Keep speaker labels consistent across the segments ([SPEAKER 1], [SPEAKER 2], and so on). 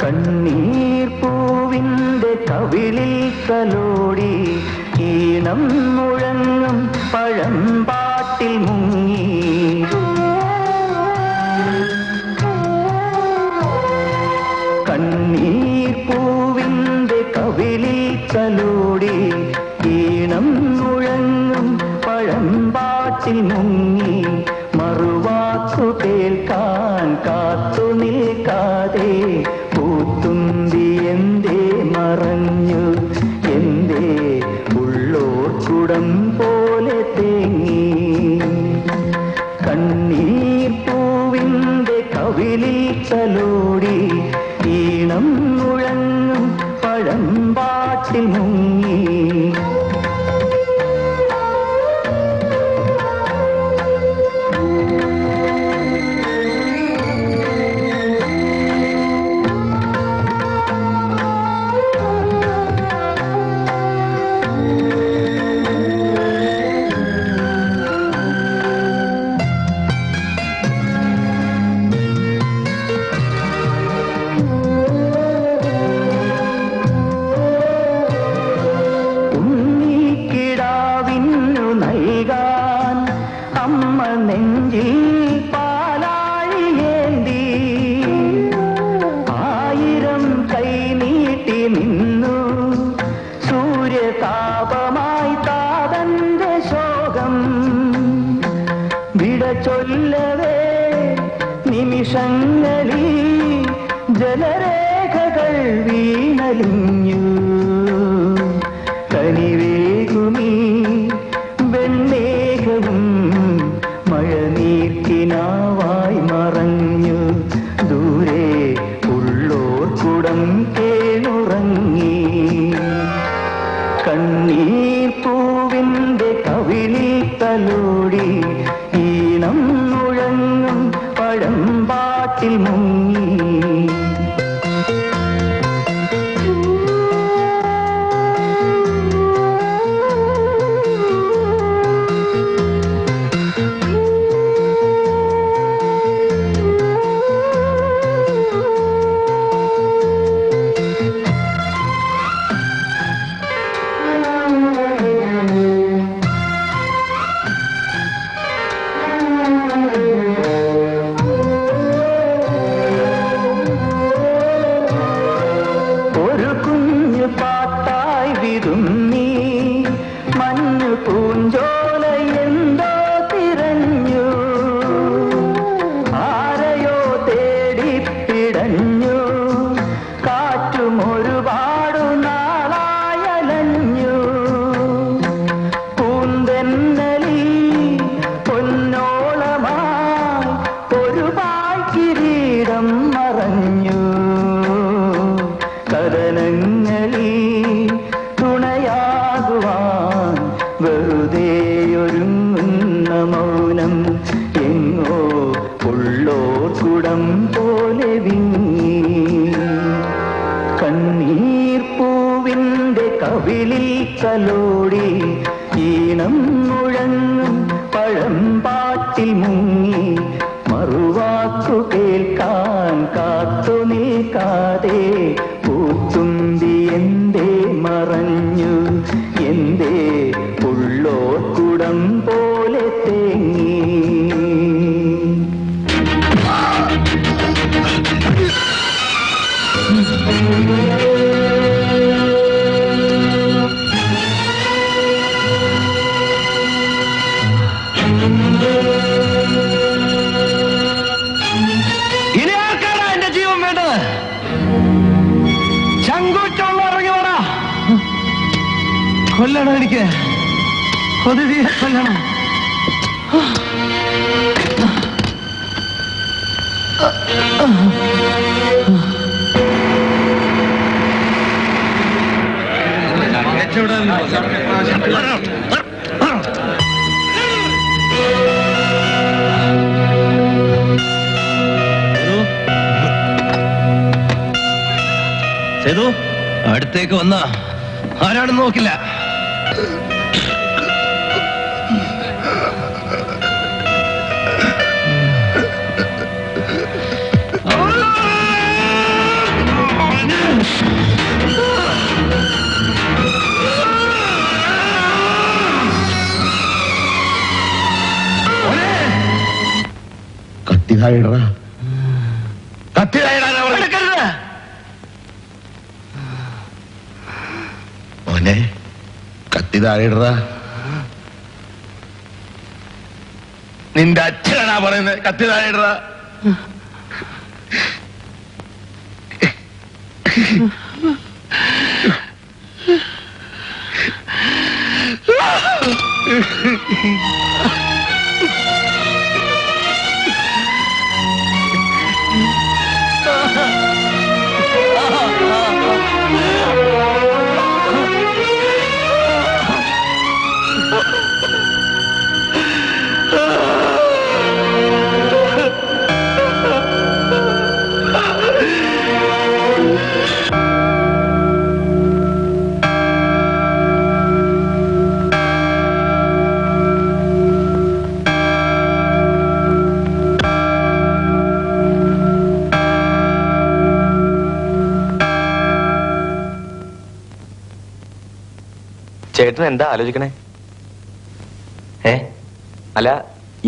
[SPEAKER 1] കണ്ണീർ പൂവിന്റെ കവിളിൽ തലോടി ഈണം മുഴങ്ങും പഴമ്പാട്ടിൽ മുങ്ങി കണ്ണീർ പൂവിന്റെ കവിളിൽ തലോടി ഈണം മുഴങ്ങും പഴമ്പാട്ടിൽ മുങ്ങി മറുവാക്കു കേൾക്കാൻ കാത്തു നിൽക്കാതെ പൂത്തുമ്പി എന്തേ മറഞ്ഞു എന്തേ ഉള്ളോർക്കുടം പോലെ തേങ്ങി കണ്ണീർ പൂവിന്റെ കവിളിൽ തലോടി ഈണം മുഴങ്ങും പഴമ്പാട്ടിൽ മുങ്ങി നെഞ്ചിൽ പാലാഴിയേന്തി ആയിരം കൈ നീട്ടി നിന്നു സൂര്യതാപമായി താതന്റെ ശോകം വിട ചൊല്ലവേ നിമിഷങ്ങളിൽ ജലരേഖകൾ വീണലിഞ്ഞു കനിവേകുമീ വെണ്ണേകവും മഴനീർക്കിനാവായി മറഞ്ഞു ദൂരെ ഉള്ളോർക്കുടം കേളുറങ്ങി കണ്ണീർ പൂവിന്റെ കവിളിൽ തലോടി ഈണം മുഴങ്ങും പഴമ്പാട്ടിൽ മുങ്ങി പാട്ടായി വിരുന്നി മഞ്ഞു പൂഞ്ചോല എന്തോ തിരഞ്ഞു ആരെയോ തേടിപ്പിടഞ്ഞു കാറ്റും ഒരുപാടു നാളായലഞ്ഞു പൂന്തെന്നലി പൊന്നോളമായി ഒരു പായ്ക്കിരീടം മറഞ്ഞു കരനങ്ങളിൽ തുണയാകുവാൻ വെറുതെയൊരുങ്ങുന്ന മൗനം എങ്ങോ ഉള്ളോർക്കുടം പോലെ വിങ്ങി കണ്ണീർ പൂവിന്റെ കവിളിൽ തലോടി ഈണം മുഴങ്ങും പഴമ്പാട്ടിൽ മുങ്ങി മറുവാക്കു കേൾക്കാൻ കാത്തു നിൽക്കാതെ പൂത്തുമ്പി എന്തേ മറഞ്ഞു
[SPEAKER 2] കൊല്ലണം, എനിക്ക് കൊതുകിയെ കൊല്ലണം.
[SPEAKER 3] സേതു, അടുത്തേക്ക് വന്ന ആരാണെന്ന് നോക്കില്ല.
[SPEAKER 4] കത്തിതായിട കത്തിതായിടാ മോനെ, കത്തിതായിട. നിന്റെ അച്ഛനാ പറയുന്നത് കത്തിതായിട.
[SPEAKER 5] ചേട്ടൻ എന്താ ആലോചിക്കണേ? അല്ല,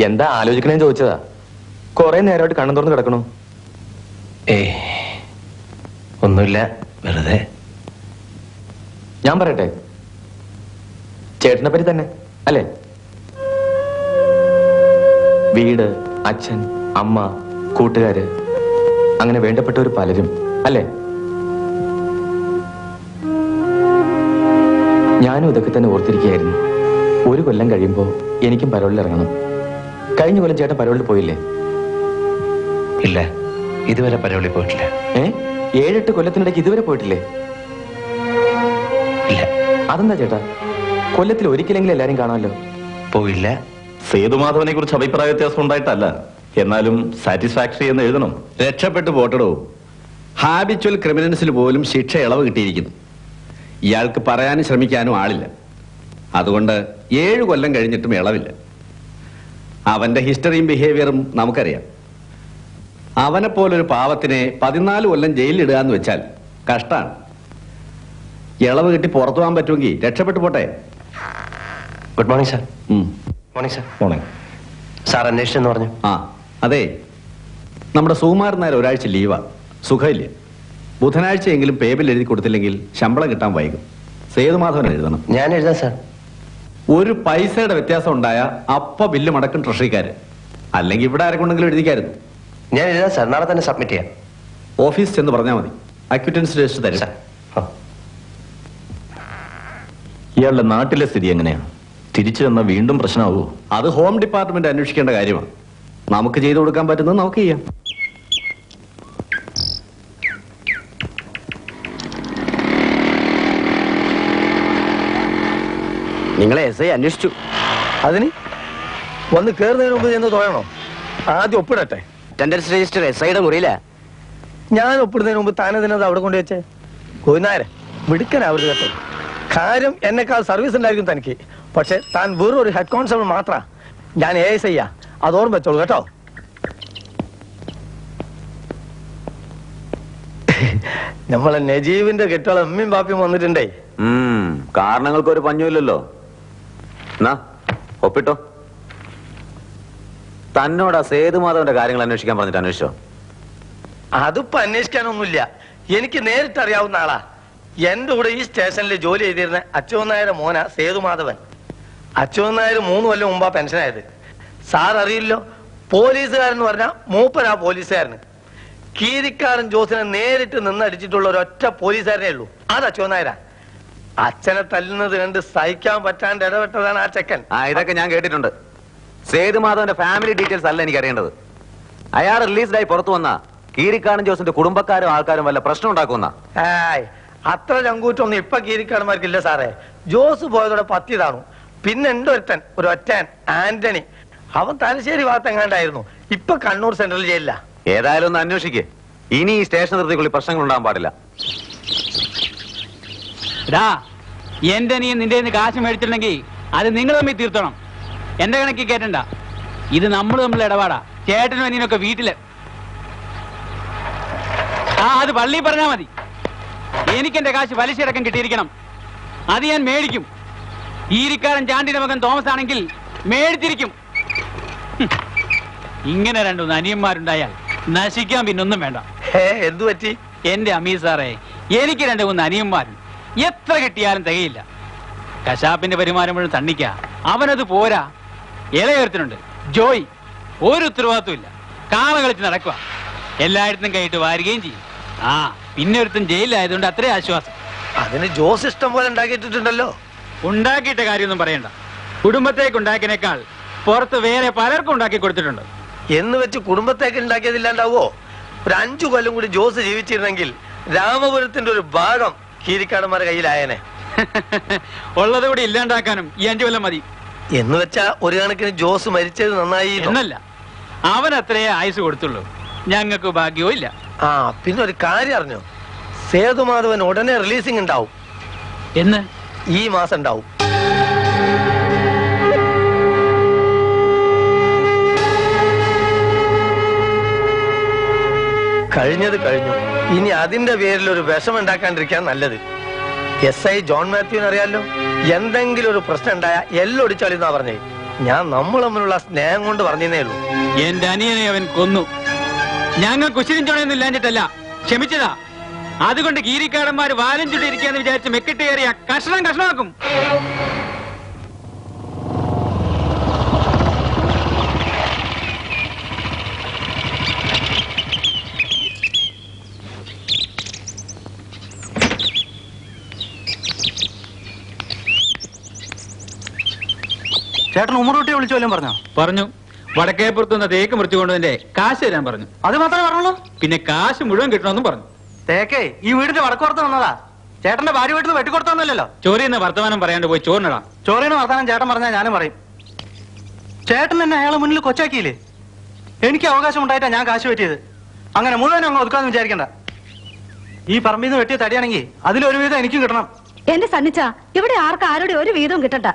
[SPEAKER 5] എന്താ ആലോചിക്കണേന്ന് ചോദിച്ചതാ. കൊറേ നേരമായിട്ട് കണ്ണും തുറന്ന് കിടക്കണു.
[SPEAKER 3] ഒന്നുമില്ല, വെറുതെ.
[SPEAKER 5] ഞാൻ പറയട്ടെ, ചേട്ടനെ പറ്റി തന്നെ അല്ലേ? വീട്, അച്ഛൻ, അമ്മ, കൂട്ടുകാര്, അങ്ങനെ വേണ്ടപ്പെട്ടവർ പലരും അല്ലേ? ഞാനും ഇതൊക്കെ തന്നെ ഓർത്തിരിക്കുകയായിരുന്നു. ഒരു കൊല്ലം കഴിയുമ്പോൾ എനിക്കും പരോളിൽ ഇറങ്ങണം. കഴിഞ്ഞ കൊല്ലം ചേട്ടൻ പരോളിൽ പോയില്ലേ?
[SPEAKER 3] ഇല്ല, ഇതുവരെ പരോളിൽ പോയിട്ടില്ല.
[SPEAKER 5] 7-8 കൊല്ലത്തിനിടയ്ക്ക് ഇതുവരെ പോയിട്ടില്ലേ?
[SPEAKER 3] ഇല്ല.
[SPEAKER 5] അതെന്താ ചേട്ടാ? കൊല്ലത്തിൽ ഒരിക്കലെങ്കിലും എല്ലാരും കാണാമല്ലോ.
[SPEAKER 3] പോയില്ല.
[SPEAKER 6] സേതുമാധവനെ കുറിച്ച് അഭിപ്രായ വ്യത്യാസം ഉണ്ടായിട്ടല്ല, എന്നാലും സാറ്റിസ്ഫാക്ടറി എന്ന് എഴുതണം.
[SPEAKER 7] രക്ഷപ്പെട്ടു പോട്ടടോ. ഹാബിച്വൽ ക്രിമിനൽസിന് പോലും ശിക്ഷ ഇളവ് കിട്ടിയിരിക്കുന്നു. ഇയാൾക്ക് പറയാനും ശ്രമിക്കാനും ആളില്ല. അതുകൊണ്ട് 7 കൊല്ലം കഴിഞ്ഞിട്ടും ഇളവില്ല. അവന്റെ ഹിസ്റ്ററിയും ബിഹേവിയറും നമുക്കറിയാം. അവനെപ്പോലൊരു പാവത്തിനെ 14 കൊല്ലം ജയിലിലിടുക എന്ന് വെച്ചാൽ കഷ്ടാണ്. ഇളവ് കിട്ടി പുറത്തു പോകാൻ പറ്റുമെങ്കിൽ രക്ഷപ്പെട്ടു പോട്ടെ.
[SPEAKER 3] Good morning sir.
[SPEAKER 6] Morning sir. Morning
[SPEAKER 3] sir അന്വേഷിച്ചെന്ന് പറഞ്ഞു.
[SPEAKER 7] അതെ, നമ്മുടെ സുകുമാരൻ നായർ ഒരാഴ്ച ലീവാ, സുഖമില്ല. ബുധനാഴ്ചയെങ്കിലും പേബിൽ എഴുതി കൊടുത്തില്ലെങ്കിൽ ശമ്പളം കിട്ടാൻ വൈകും. സേതുമാധവൻ എഴുതണം.
[SPEAKER 3] ഞാൻ എഴുതാം സാർ.
[SPEAKER 7] ഒരു പൈസയുടെ വ്യത്യാസം ഉണ്ടായ അപ്പ ബില്ല് മടക്കും ട്രഷറിക്കാര്. അല്ലെങ്കിൽ ഇവിടെ ആരെക്കൊണ്ടെങ്കിലും എഴുതിക്കായിരുന്നു.
[SPEAKER 3] ഞാൻ എഴുതാം സാർ, നാളെ തന്നെ സബ്മിറ്റ് ചെയ്യാം.
[SPEAKER 7] ഓഫീസ് ചെന്ന് പറഞ്ഞാൽ മതി, അക്വിറ്റൻസ് രജിസ്റ്റർ തരും.
[SPEAKER 6] ഇയാളുടെ നാട്ടിലെ സ്ഥിതി എങ്ങനെയാണ്? തിരിച്ചു തന്ന വീണ്ടും പ്രശ്നമാവോ?
[SPEAKER 7] അത് ഹോം ഡിപ്പാർട്ട്മെന്റ് അന്വേഷിക്കേണ്ട കാര്യമാണ്. നമുക്ക് ചെയ്തു കൊടുക്കാൻ പറ്റുന്നത് നമുക്ക് ചെയ്യാം.
[SPEAKER 2] നിങ്ങളെ SI അന്വേഷിച്ചു. അതിന് വന്ന് കയറുന്നതിന് മുമ്പ് എന്ന് തോന്നണോ? ആദ്യം ഒപ്പിടട്ടെ.
[SPEAKER 3] Attendance register SIയുടെ മുറിയില്ല.
[SPEAKER 2] ഞാൻ ഒപ്പിടുന്നതിന് മുമ്പ് താനെതിനത് അവിടെ കൊണ്ടുവച്ചേ. കോയിനാരെ മിടുക്കനാവരുത് കേട്ടോ. കാര്യം എന്നെക്കാൾ സർവീസ് ഉണ്ടായിരിക്കും തനിക്ക്. പക്ഷെ താൻ വെറും ഒരു ഹെഡ് കോൺസ്റ്റബിൾ മാത്രാ. ഞാൻ ASI അത് ഓർമ്മ വെച്ചോളൂ കേട്ടോ. നമ്മളെ നജീബിന്റെ കെട്ടുകൾ അമ്മയും ബാപ്പിയും വന്നിട്ടുണ്ടേ.
[SPEAKER 5] കാരണങ്ങൾക്ക് ഒരു പഞ്ഞുമില്ലല്ലോ. എന്നാ ഒപ്പിട്ടോ. തന്നോടാ സേതുമാധവന്റെ കാര്യങ്ങൾ അന്വേഷിക്കാൻ പറഞ്ഞിട്ട് അന്വേഷിച്ചോ?
[SPEAKER 2] അതിപ്പോ അന്വേഷിക്കാനൊന്നുമില്ല. എനിക്ക് നേരിട്ട് അറിയാവുന്ന ആളാ. എന്റെ കൂടെ ഈ സ്റ്റേഷനിൽ ജോലി ചെയ്തിരുന്ന അച്യുതൻ നായരുടെ മോന സേതുമാധവൻ. അച്യുതൻ നായർ 3 കൊല്ലം മുമ്പാ പെൻഷനായത്. സാർ അറിയില്ലോ, പോലീസുകാരെന്ന് പറഞ്ഞാൽ മൂപ്പനാ പോലീസുകാരന്. കീരിക്കാരൻ ജോസിനെ നേരിട്ട് നിന്നടിച്ചിട്ടുള്ള ഒരൊറ്റ പോലീസുകാരനേ ഉള്ളൂ, അത് അച്യുതൻ നായരാ. അച്ഛനെ തല്ലുന്നത് കണ്ട് സഹിക്കാൻ പറ്റാണ്ട് ഇടപെട്ടതാണ് ആ ചെക്കൻ.
[SPEAKER 3] ഇതൊക്കെ ഞാൻ കേട്ടിട്ടുണ്ട്. സേതുമാധവന്റെ ഫാമിലി ഡീറ്റെയിൽസ് അല്ല എനിക്ക് അറിയേണ്ടത്. അയാൾ റിലീസ്ഡായി പുറത്തു വന്ന കീരിക്കാടൻ ജോസിന്റെ കുടുംബക്കാരും ആൾക്കാരും വല്ല പ്രശ്നം ഉണ്ടാക്കുന്ന.
[SPEAKER 2] അത്ര ചങ്കൂറ്റൊന്നും ഇപ്പൊ കീരിക്കാടന്മാർക്കില്ല സാറേ. ജോസ് പോയതോടെ പത്തിയതാണു. പിന്നെ ഉണ്ട് ഒരു ഒറ്റൻ ആന്റണി. അവൻ തലശ്ശേരി ഭാഗത്തെങ്ങാണ്ടായിരുന്നു. ഇപ്പൊ കണ്ണൂർ സെൻട്രൽ ജയിലില്ല.
[SPEAKER 3] ഏതായാലും ഒന്ന് അന്വേഷിക്കേ. ഇനി ഈ സ്റ്റേഷൻ നിർത്തിക്കുള്ളി പ്രശ്നങ്ങൾ ഉണ്ടാകാൻ പാടില്ല.
[SPEAKER 8] എന്റെ നീ നിന്റെ കാശ് മേടിച്ചിട്ടുണ്ടെങ്കിൽ അത് നിങ്ങൾ തമ്മിൽ തീർത്തണം. എന്റെ കണക്കിൽ കേട്ടണ്ട. ഇത് നമ്മൾ തമ്മിൽ ഇടപാടാ. ചേട്ടനും അനിയനൊക്കെ വീട്ടില്. അത് പള്ളി പറഞ്ഞാ മതി. എനിക്ക് എന്റെ കാശ് പലിശയടക്കം കിട്ടിയിരിക്കണം. അത് ഞാൻ മേടിക്കും. ഈരിക്കാരൻ ചാണ്ടിന്റെ മകൻ തോമസ് ആണെങ്കിൽ മേടിച്ചിരിക്കും. ഇങ്ങനെ രണ്ടു അനിയന്മാരുണ്ടായാൽ നശിക്കാൻ പിന്നൊന്നും വേണ്ട.
[SPEAKER 2] എന്തു പറ്റി?
[SPEAKER 8] എന്റെ അമീർ സാറേ, എനിക്ക് 2-3 അനിയന്മാരും എത്ര കിട്ടിയാലും തികയില്ല. കശാപ്പിന്റെ വരുമാനം മുഴുവൻ തണ്ണിക്ക. അവനത് പോരാ. ഇളയൊരുത്തനുണ്ട്, ജോയ്. ഒരു ഉത്തരവാദിത്വം ഇല്ല. കാള കളിച്ച് നടക്കുക. എല്ലായിടത്തും കൈയിട്ട് വാരുകയും ചെയ്യും. പിന്നെ ഒരുത്തൻ ജയിലിലായതുകൊണ്ട് അത്രേ ആശ്വാസം.
[SPEAKER 2] അതിന് ജോസ് ഇഷ്ടം പോലെ ഉണ്ടാക്കിയിട്ടുണ്ടല്ലോ.
[SPEAKER 8] ഉണ്ടാക്കിയിട്ട കാര്യമൊന്നും പറയണ്ട. കുടുംബത്തേക്ക് ഉണ്ടാക്കിയതിനേക്കാൾ പുറത്ത് വേറെ പലർക്കും ഉണ്ടാക്കി കൊടുത്തിട്ടുണ്ട്.
[SPEAKER 2] എന്ന് വെച്ച് കുടുംബത്തേക്ക് ഉണ്ടാക്കിയതില്ലാണ്ടാവോ? ഒരു 5 കൊല്ലം കൂടി ജോസ് ജീവിച്ചിരുന്നെങ്കിൽ രാമപുരത്തിന്റെ ഒരു ഭാഗം കീരിക്കാടന്മാരുടെ കയ്യിലായനെ.
[SPEAKER 8] ഉള്ളത് കൂടി ഇല്ലാണ്ടാക്കാനും ഈ 5 കൊല്ലം മതി.
[SPEAKER 2] എന്ന് വെച്ചാ ഒരു കണക്കിന് ജോസ് മരിച്ചത് നന്നായി
[SPEAKER 8] എന്നല്ല, അവൻ അത്രേ ആയുസ് കൊടുത്തുള്ളൂ. ഞങ്ങൾക്ക് ഭാഗ്യവും ഇല്ല.
[SPEAKER 2] പിന്നെ ഒരു കാര്യം അറിഞ്ഞോ? സേതുമാധവൻ ഉടനെ റിലീസിംഗ് ഉണ്ടാവും.
[SPEAKER 8] എന്ന്?
[SPEAKER 2] ഈ മാസം ഉണ്ടാവും. കഴിഞ്ഞത് കഴിഞ്ഞു. ഇനി അതിന്റെ പേരിൽ ഒരു വിഷം ഉണ്ടാക്കാണ്ടിരിക്കാൻ നല്ലത്. SI ജോൺ മാത്യുവിന് അറിയാലോ. എന്തെങ്കിലും ഒരു പ്രശ്നം ഉണ്ടായ എല്ലൊടിച്ചാളിന്നാ പറഞ്ഞേ. ഞാൻ നമ്മൾ തമ്മിലുള്ള സ്നേഹം കൊണ്ട് പറഞ്ഞേ ഉള്ളൂ.
[SPEAKER 8] എന്റെ അനിയനെ അവൻ കൊന്നു. ഞങ്ങൾ കുശിനും ചുണയൊന്നും ഇല്ലാഞ്ഞിട്ടല്ല, ക്ഷമിച്ചതാ. അതുകൊണ്ട് കീരിക്കാടന്മാര് വാലും ചുട്ടിരിക്കാന്ന് വിചാരിച്ച് മെക്കിട്ട് കയറിയ കഷ്ണമാക്കും.
[SPEAKER 1] ചേട്ടൻ ഉമ്മറൂട്ടിയെ വിളിച്ചു വല്ലതും പറഞ്ഞോ?
[SPEAKER 8] പറഞ്ഞു. വടക്കേപ്പുറത്തുനിന്ന് തേക്ക് മുറിച്ചുകൊണ്ടതിന്റെ കാശ് തരാൻ പറഞ്ഞു.
[SPEAKER 1] അത് മാത്രമേ പറഞ്ഞുള്ളൂ?
[SPEAKER 8] പിന്നെ കാശ് മുഴുവൻ കിട്ടണമെന്നും പറഞ്ഞു.
[SPEAKER 1] തേക്കേ ഈ വീടിന്റെ വടക്കുറത്ത് വന്നതാ. ചേട്ടന്റെ ഭാര്യ വീട്ടിൽ നിന്ന് വെട്ടിക്കൊടുത്തൊന്നുമല്ലോ.
[SPEAKER 8] ചോറിന്ന് വർത്തമാനം പറയാണ്ട് പോയി ചോറിനടാ.
[SPEAKER 1] ചോറിന് വർത്തമാനം ചേട്ടൻ പറഞ്ഞാൽ ഞാനും പറയും. ചേട്ടൻ എന്നെ അയാളെ മുന്നിൽ കൊച്ചാക്കിയില്ലേ? എനിക്ക് അവകാശം ഉണ്ടായിട്ടാ ഞാൻ കാശ് പറ്റിയത്. അങ്ങനെ മുഴുവനും അങ്ങ് ഒതുക്കാന്ന് വിചാരിക്കണ്ട. ഈ പറമ്പിൽ നിന്ന് വെട്ടിയ തടിയാണെങ്കിൽ അതിലൊരു വീതം എനിക്കും കിട്ടണം.
[SPEAKER 9] എന്റെ സണ്ണിച്ച, ഇവിടെ ആരുടെ ഒരു വീതവും കിട്ടണ്ട.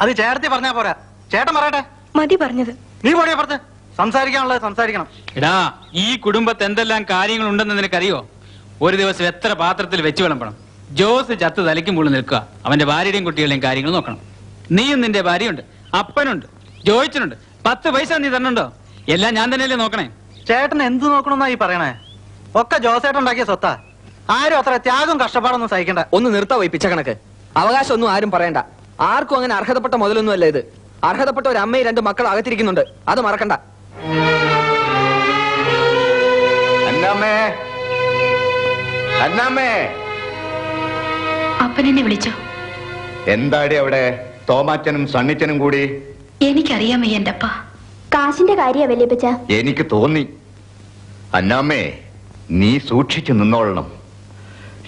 [SPEAKER 1] അത് ചേട്ടത്തി പറഞ്ഞാ പോരാ. ചേട്ടൻ പറയട്ടെ.
[SPEAKER 9] മതി പറഞ്ഞത്.
[SPEAKER 1] നീ പോടിയ പുറത്ത്. സംസാരിക്കാനുള്ളത് സംസാരിക്കണം.
[SPEAKER 8] എടാ, ഈ കുടുംബത്ത് എന്തെല്ലാം കാര്യങ്ങൾ ഉണ്ടെന്ന് നിനക്കറിയോ? ഒരു ദിവസം എത്ര പാത്രത്തിൽ വെച്ച് വിളമ്പണം. ജോസ് ചത്ത് തലയ്ക്കും മുകളിൽ നിൽക്കുക. അവന്റെ ഭാര്യയുടെയും കുട്ടികളുടെയും കാര്യങ്ങൾ നോക്കണം. നീയും നിന്റെ ഭാര്യയുണ്ട്, അപ്പനുണ്ട്, ജോയിച്ചനുണ്ട്. 10 പൈസ നീ തരണുണ്ടോ? എല്ലാം ഞാൻ തന്നെയല്ലേ നോക്കണേ.
[SPEAKER 1] ചേട്ടൻ എന്ത് നോക്കണമെന്നാ ഈ പറയണേ? ഒക്കെ ജോസേട്ടൻ ഉണ്ടാക്കിയ സ്വത്താ. ആരും അത്ര ത്യാഗം കഷ്ടപ്പാടൊന്നും സഹിക്കണ്ട.
[SPEAKER 3] ഒന്ന് നിർത്താ പോയി പിച്ച കണക്ക്. അവകാശം ഒന്നും ആരും പറയണ്ട. ആർക്കും അങ്ങനെ അർഹതപ്പെട്ട മുതലൊന്നും അല്ല ഇത്. അർഹതപ്പെട്ട ഒരു അമ്മയും 2 മക്കൾ അകത്തിരിക്കുന്നുണ്ട്. അത് മറക്കണ്ട.
[SPEAKER 9] അപ്പനെന്നെ വിളിച്ചോ?
[SPEAKER 4] എന്താടി അവിടെ തോമാച്ചനും സണ്ണിച്ചനും കൂടി?
[SPEAKER 9] എനിക്കറിയാമേ എന്റെ അപ്പ. കാശിന്റെ കാര്യ വല്യപ്പച്ച.
[SPEAKER 4] എനിക്ക് തോന്നി. അന്നാമ്മേ, നീ സൂക്ഷിച്ചു നിന്നോളണം.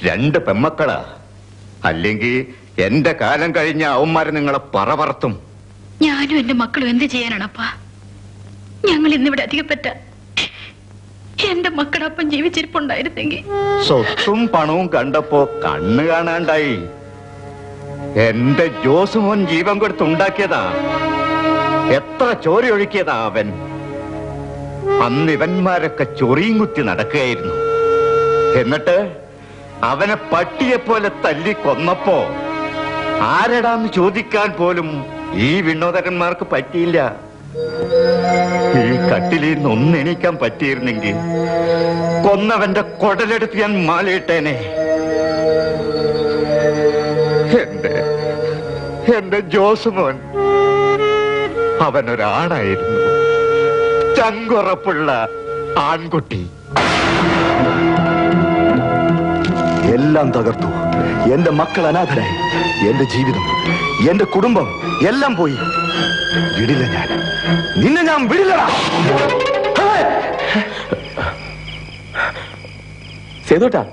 [SPEAKER 4] 2 പെമ്മക്കളാ. അല്ലെങ്കിൽ എന്റെ കാലം കഴിഞ്ഞ അവന്മാര് നിങ്ങളെ പറവർത്തും.
[SPEAKER 9] ഞാനും എന്റെ മക്കളും എന്ത് ചെയ്യാനാണപ്പാ? ഞങ്ങൾ ഇന്നിവിടെ അധികപ്പറ്റ. എന്റെ മക്കളപ്പം ജീവിച്ചിരിപ്പുണ്ടായിരുന്നെങ്കിൽ.
[SPEAKER 4] സ്വത്തും പണവും കണ്ടപ്പോ കണ്ണ് കാണാണ്ടായി. എന്റെ ജോസുമോൻ ജീവൻ കൊടുത്തുണ്ടാക്കിയതാ. എത്ര ചോര ഒഴുക്കിയതാ അവൻ. അന്ന് ഇവന്മാരൊക്കെ ചൊറിയും കുത്തി നടക്കുകയായിരുന്നു. എന്നിട്ട് അവനെ പട്ടിയെപ്പോലെ തല്ലി കൊന്നപ്പോ ആരെടാന്ന് ചോദിക്കാൻ പോലും ഈ വിനോദകന്മാർക്ക് പറ്റിയില്ല. ഈ കട്ടിലിൽ നിന്ന് ഒന്ന് എണീക്കാൻ പറ്റിയിരുന്നെങ്കിൽ കൊന്നവന്റെ കൊടലെടുത്ത് ഞാൻ മാലയിട്ടേനെ. എന്റെ ജോസുമോൻ അവനൊരാണായിരുന്നു. ചങ്കുറപ്പുള്ള ആൺകുട്ടി. എല്ലാം തകർത്തു. എന്റെ മക്കൾ അനാഥരായി. എന്റെ ജീവിതം, എന്റെ കുടുംബം എല്ലാം പോയി. വിടില്ല ഞാൻ, നിന്നെ ഞാൻ വിടില്ലടാ.
[SPEAKER 3] സേതുട്ടാ,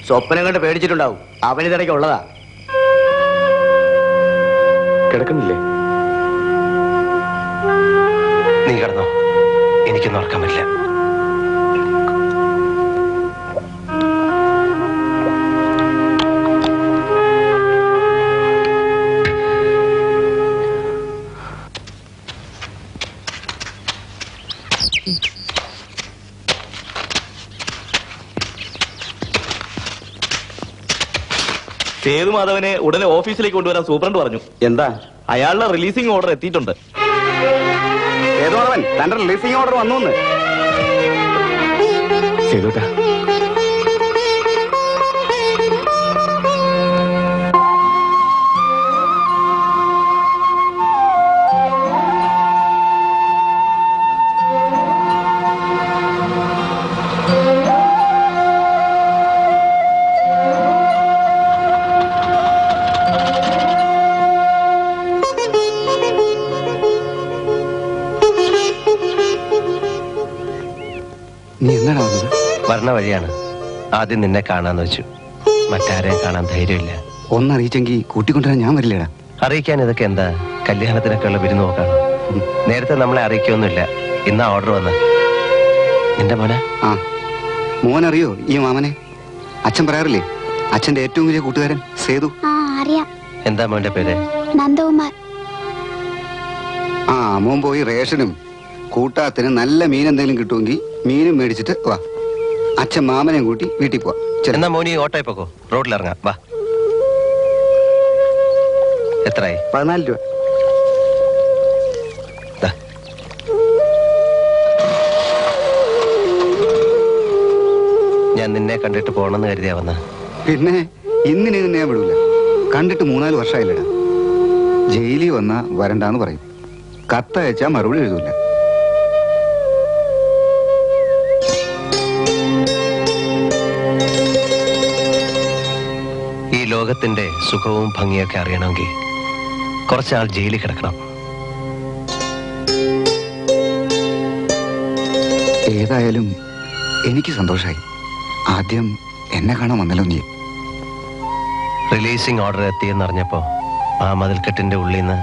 [SPEAKER 3] സ്വപ്നം കണ്ട് പേടിച്ചിട്ടുണ്ടാവും. അവനിതിടയ്ക്ക് ഉള്ളതാ.
[SPEAKER 5] കിടക്കുന്നില്ലേ?
[SPEAKER 2] നീ കിടന്നോ, എനിക്കൊന്നും ഓർക്കാൻ പറ്റില്ല.
[SPEAKER 6] സേതുമാധവനെ ഉടനെ ഓഫീസിലേക്ക് കൊണ്ടുവരാൻ സൂപ്രണ്ട് പറഞ്ഞു.
[SPEAKER 3] എന്താ?
[SPEAKER 6] അയാളുടെ റിലീസിംഗ് ഓർഡർ എത്തിയിട്ടുണ്ട്.
[SPEAKER 3] സേതുമാധവൻ, തന്റെ റിലീസിംഗ് ഓർഡർ വന്നു.
[SPEAKER 5] സേതുട്ടാ,
[SPEAKER 3] നീ എന്താണ് വന്നത്?
[SPEAKER 2] വരണ വഴിയാണ്. ആദ്യം നിന്നെ കാണാന്ന് വെച്ചു. മറ്റാരെയും കാണാൻ ധൈര്യമില്ല.
[SPEAKER 3] ഒന്നറിയിച്ചെങ്കിൽ കൂട്ടിക്കൊണ്ടുവരാൻ ഞാൻ വരില്ലടാ.
[SPEAKER 2] അറിയിക്കാൻ ഇതൊക്കെ എന്താ? കല്യാണത്തിനൊക്കെ ഉള്ള വിരുന്ന് നോക്കാണ്. നേരത്തെ നമ്മളെ അറിയിക്കൊന്നുമില്ല. ഇന്നാ ഓർഡർ വന്ന്. നിന്റെ മോനെ?
[SPEAKER 3] ആ, മോനറിയോ ഈ മാമനെ? അച്ഛൻ പറയാറില്ലേ, അച്ഛന്റെ ഏറ്റവും വലിയ കൂട്ടുകാരൻ സേതു.
[SPEAKER 9] അറിയാം.
[SPEAKER 2] എന്താ മോന്റെ പേര്?
[SPEAKER 9] നന്ദകുമാർ.
[SPEAKER 3] ആ, മോൻ പോയി റേഷനും കൂട്ടാത്തിന് നല്ല മീൻ എന്തെങ്കിലും കിട്ടുമെങ്കിൽ മീനും മേടിച്ചിട്ട് വാ. അച്ഛൻ മാമനെയും കൂട്ടി വീട്ടിൽ പോവാ.
[SPEAKER 2] എന്നാ മോനി ഓട്ടോയിൽ പോക്കോ, റോഡിൽ ഇറങ്ങാം. വാ. എത്രയായി?
[SPEAKER 3] 14 രൂപ.
[SPEAKER 2] ഞാൻ നിന്നെ കണ്ടിട്ട് പോണെന്ന് കരുതിയാ വന്ന.
[SPEAKER 3] പിന്നെ ഇന്നിനെ ഞാൻ വിടൂല. കണ്ടിട്ട് 3-4 വർഷമായില്ലടാ. ജയിലിൽ വന്നാ വരണ്ടാന്ന് പറയും. കത്തയച്ചാ മറുപടി എഴുതൂല.
[SPEAKER 2] ഈ ലോകത്തിന്റെ സുഖവും ഭംഗിയൊക്കെ അറിയണമെങ്കിൽ കുറച്ചാൾ ജയിലിൽ കിടക്കണം.
[SPEAKER 3] ഏതായാലും എനിക്ക് സന്തോഷമായി. ആദ്യം എന്നെ കാണാൻ വന്നല്ലോ നീ.
[SPEAKER 2] റിലീസിംഗ് ഓർഡർ എത്തിയെന്നറിഞ്ഞപ്പോ ആ മതിൽക്കെട്ടിന്റെ ഉള്ളിൽ നിന്ന്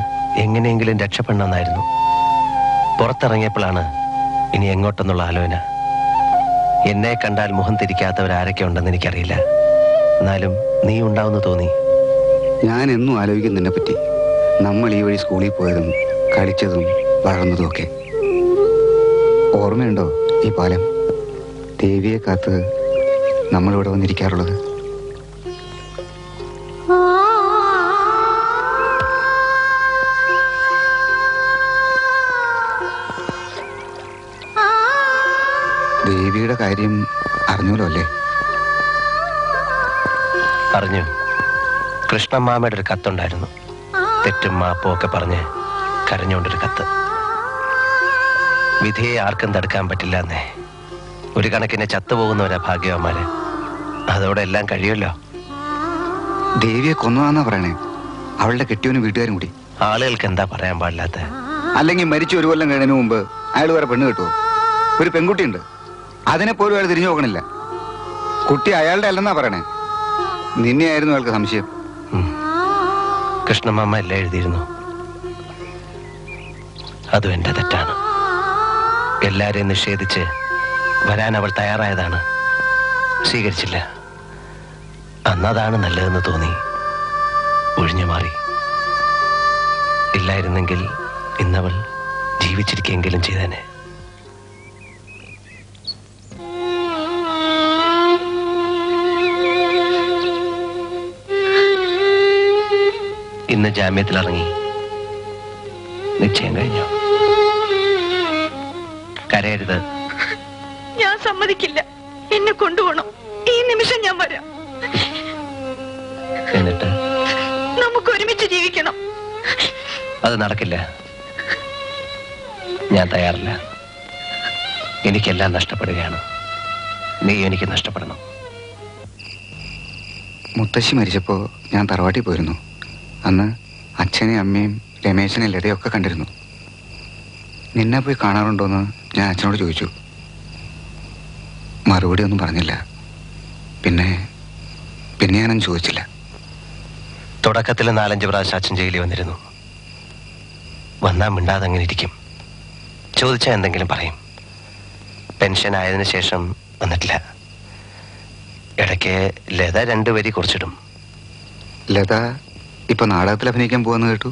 [SPEAKER 2] എങ്ങനെയെങ്കിലും രക്ഷപ്പെടണമെന്നായിരുന്നു. പുറത്തിറങ്ങിയപ്പോഴാണ് ഇനി എങ്ങോട്ടെന്നുള്ള ആലോചന. എന്നെ കണ്ടാൽ മുഖം തിരിക്കാത്തവരാരൊക്കെ ഉണ്ടെന്ന് എനിക്കറിയില്ല. എന്നാലും നീ ഉണ്ടാവുമെന്ന് തോന്നി.
[SPEAKER 3] ഞാൻ എന്നും ആലോചിക്കും നിന്നെ പറ്റി. നമ്മൾ ഈ വഴി സ്കൂളിൽ പോയതും കളിച്ചതും വളർന്നതും ഒക്കെ. ഓർമ്മയുണ്ടോ ഈ പാലം? ദേവിയെ കാത്ത് നമ്മളിവിടെ വന്നിരിക്കാറുള്ളത്. ദേവിയുടെ കാര്യം അറിഞ്ഞല്ലോ അല്ലേ?
[SPEAKER 2] അറിഞ്ഞു. കൃഷ്ണമാമയുടെ ഒരു കത്തുണ്ടായിരുന്നു. തെറ്റും മാപ്പും ഒക്കെ പറഞ്ഞ് കരഞ്ഞുകൊണ്ടൊരു കത്ത്. വിധിയെ ആർക്കും തടുക്കാൻ പറ്റില്ല എന്നേ. ഒരു കണക്കിന് ചത്തുപോകുന്നവരാ ഭാഗ്യവന്മാര്. അതോടെ എല്ലാം കഴിയുമല്ലോ.
[SPEAKER 3] ദേവിയെ കൊന്നതാന്നാ പറയണേ, അവളുടെ കെട്ടിയവനും വീട്ടുകാരും കൂടി.
[SPEAKER 2] ആളുകൾക്ക് എന്താ പറയാൻ പാടില്ലാത്ത?
[SPEAKER 3] അല്ലെങ്കിൽ മരിച്ചു 1 കൊല്ലം കഴിഞ്ഞതിന് മുമ്പ് അയാൾ വേറെ പെണ്ണ് കിട്ടുമോ? ഒരു പെൺകുട്ടിയുണ്ട്, അതിനെ പോലും അയാൾ തിരിഞ്ഞു നോക്കണില്ല. കുട്ടി അയാളുടെ അല്ലെന്നാ പറയണേ. നിന്നെയായിരുന്നു അയാൾക്ക് സംശയം.
[SPEAKER 2] കൃഷ്ണമാമ എല്ലാം എഴുതിയിരുന്നു. അതും എന്റെ തെറ്റാണ്. എല്ലാരെയും നിഷേധിച്ച് വരാൻ അവൾ തയ്യാറായതാണ്. സ്വീകരിച്ചില്ല. അന്നതാണ് നല്ലതെന്ന് തോന്നി. ഒഴിഞ്ഞു മാറി. ഇല്ലായിരുന്നെങ്കിൽ ഇന്നവൾ ജീവിച്ചിരിക്കെങ്കിലും ചെയ്തേനെ. ഇന്ന് ജാമ്യത്തിലിറങ്ങി. നിശ്ചയം കഴിഞ്ഞു. കരയരുത്.
[SPEAKER 10] ഞാൻ സമ്മതിക്കില്ല. എന്നെ കൊണ്ടുപോകണം. ഈ നിമിഷം ഞാൻ വരാം.
[SPEAKER 2] എന്നിട്ട്
[SPEAKER 10] നമുക്ക് ഒരുമിച്ച് ജീവിക്കണം.
[SPEAKER 2] അത് നടക്കില്ല. ഞാൻ തയ്യാറില്ല. എനിക്കെല്ലാം നഷ്ടപ്പെടുകയാണ്. നീ എനിക്ക് നഷ്ടപ്പെടണം.
[SPEAKER 3] മുത്തശ്ശി മരിച്ചപ്പോ ഞാൻ തറവാട്ടിൽ പോയിരുന്നു. അന്ന് അച്ഛനെയും അമ്മയും രമേശനെയും ലതയൊക്കെ കണ്ടിരുന്നു. നിന്നെ പോയി കാണാറുണ്ടോന്ന് ഞാൻ അച്ഛനോട് ചോദിച്ചു. മറുപടി ഒന്നും പറഞ്ഞില്ല. പിന്നെ ഞാനൊന്നും ചോദിച്ചില്ല.
[SPEAKER 2] തുടക്കത്തിൽ 4-5 പ്രാവശ്യം അച്ഛൻ ജയിലിൽ വന്നിരുന്നു. വന്നാ മിണ്ടാതെ അങ്ങനെ ഇരിക്കും. ചോദിച്ചാൽ എന്തെങ്കിലും പറയും. പെൻഷൻ ആയതിനു ശേഷം വന്നിട്ടില്ല. ഇടയ്ക്ക് ലത 2 വരി കുറിച്ചിടും.
[SPEAKER 3] ലത ഇപ്പൊ നാടകത്തിൽ അഭിനയിക്കാൻ പോവാന്ന് കേട്ടു.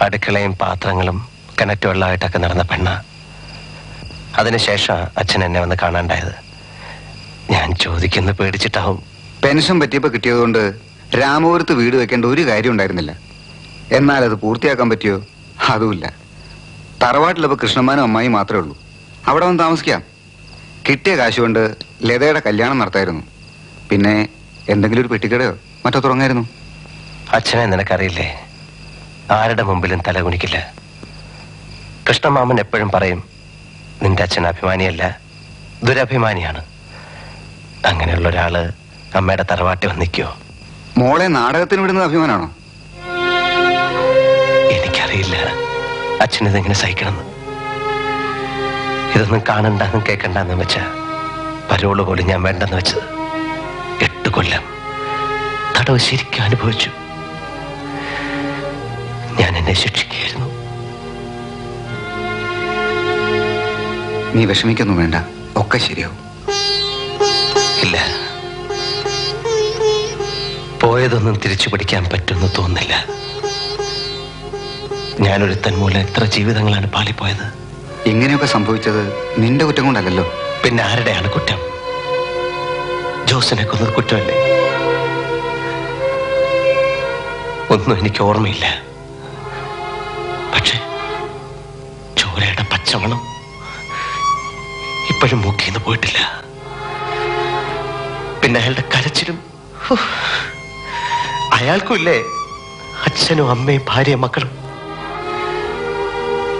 [SPEAKER 2] അടുക്കളയും പാത്രങ്ങളും കിണറ്റ് വെള്ളമായിട്ടൊക്കെ നടന്ന പെണ്ണ. അതിനുശേഷം അച്ഛൻ എന്നെ വന്ന് കാണാണ്ടായത്. ഞാൻ ചോദിക്കുന്ന പേടിച്ചിട്ടാവും.
[SPEAKER 3] പെൻഷൻ പറ്റിയപ്പോ കിട്ടിയതുകൊണ്ട് രാമപുരത്ത് വീട് വെക്കേണ്ട ഒരു കാര്യം ഉണ്ടായിരുന്നില്ല. എന്നാൽ അത് പൂർത്തിയാക്കാൻ പറ്റിയോ? അതുമില്ല. തറവാട്ടിലിപ്പോ കൃഷ്ണമാനും അമ്മായി മാത്രമേ ഉള്ളൂ. അവിടെ വന്ന് താമസിക്കാം. കിട്ടിയ കാശ് കൊണ്ട് ലതയുടെ കല്യാണം നടത്തായിരുന്നു. പിന്നെ എന്തെങ്കിലും ഒരു പെട്ടിക്കടയോ മറ്റോ തുടങ്ങായിരുന്നു.
[SPEAKER 2] അച്ഛനെ നിനക്കറിയില്ലേ, ആരുടെ മുമ്പിലും തലകുനിക്കില്ല. കൃഷ്ണമാമൻ എപ്പോഴും പറയും, നിന്റെ അച്ഛൻ അഭിമാനിയല്ല, ദുരഭിമാനിയാണ്. അങ്ങനെയുള്ള ഒരാള് അമ്മയുടെ തറവാട്ടി വന്നിക്കോ?
[SPEAKER 3] മോളെ നാടകത്തിന് വിടുന്നത് അഭിമാനാണോ?
[SPEAKER 2] എനിക്കറിയില്ല അച്ഛനിതെങ്ങനെ സഹിക്കണമെന്ന്. ഇതൊന്നും കാണണ്ടെന്നും കേൾക്കണ്ടെന്നും വെച്ച പരോള് പോലും ഞാൻ വേണ്ടെന്ന് വെച്ചത്. 8 കൊല്ലം തടവ് ശരിക്കും അനുഭവിച്ചു. ഞാൻ എന്നെ ശിക്ഷിക്കുകയായിരുന്നു.
[SPEAKER 3] നീ വിഷമിക്കൊന്നും വേണ്ട, ഒക്കെ ശരിയാവും.
[SPEAKER 2] ഇല്ല, പോയതൊന്നും തിരിച്ചു പിടിക്കാൻ പറ്റുമെന്ന് തോന്നുന്നില്ല. ഞാനൊരുത്തൻ മൂലം എത്ര ജീവിതങ്ങളാണ് പാളിപ്പോയത്.
[SPEAKER 3] ഇങ്ങനെയൊക്കെ സംഭവിച്ചത് നിന്റെ കുറ്റം കൊണ്ടല്ലല്ലോ.
[SPEAKER 2] പിന്നെ ആരുടെയാണ് കുറ്റം? ജോസിനെ കൊന്നത് കുറ്റമല്ലേ? ഒന്നും എനിക്ക് ഓർമ്മയില്ല. പക്ഷെ ചോരയുടെ പച്ചമണം ഇപ്പോഴും മൂക്കിന്ന് പോയിട്ടില്ല. പിന്നെ അയാളുടെ കരച്ചിലും. അയാൾക്കും ഇല്ലേ അച്ഛനും അമ്മയും ഭാര്യയും മക്കളും?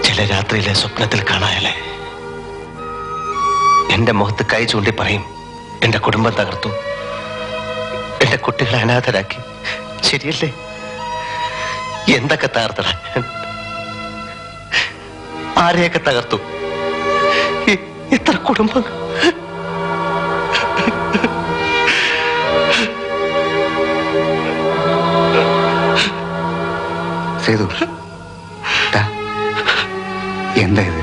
[SPEAKER 2] ചില രാത്രിയിലെ സ്വപ്നത്തിൽ കാണായല്ലേ എന്റെ മുഖത്ത് കൈ ചൂണ്ടി പറയും, എന്റെ കുടുംബം തകർത്തു, എന്റെ കുട്ടികളെ അനാഥരാക്കി. ശരിയല്ലേ? എന്തൊക്കെ തകർത്തട, ആരെയൊക്കെ തകർത്തു, എത്ര കുടുംബങ്ങൾ.
[SPEAKER 3] സേതു, എന്താ ഇത്?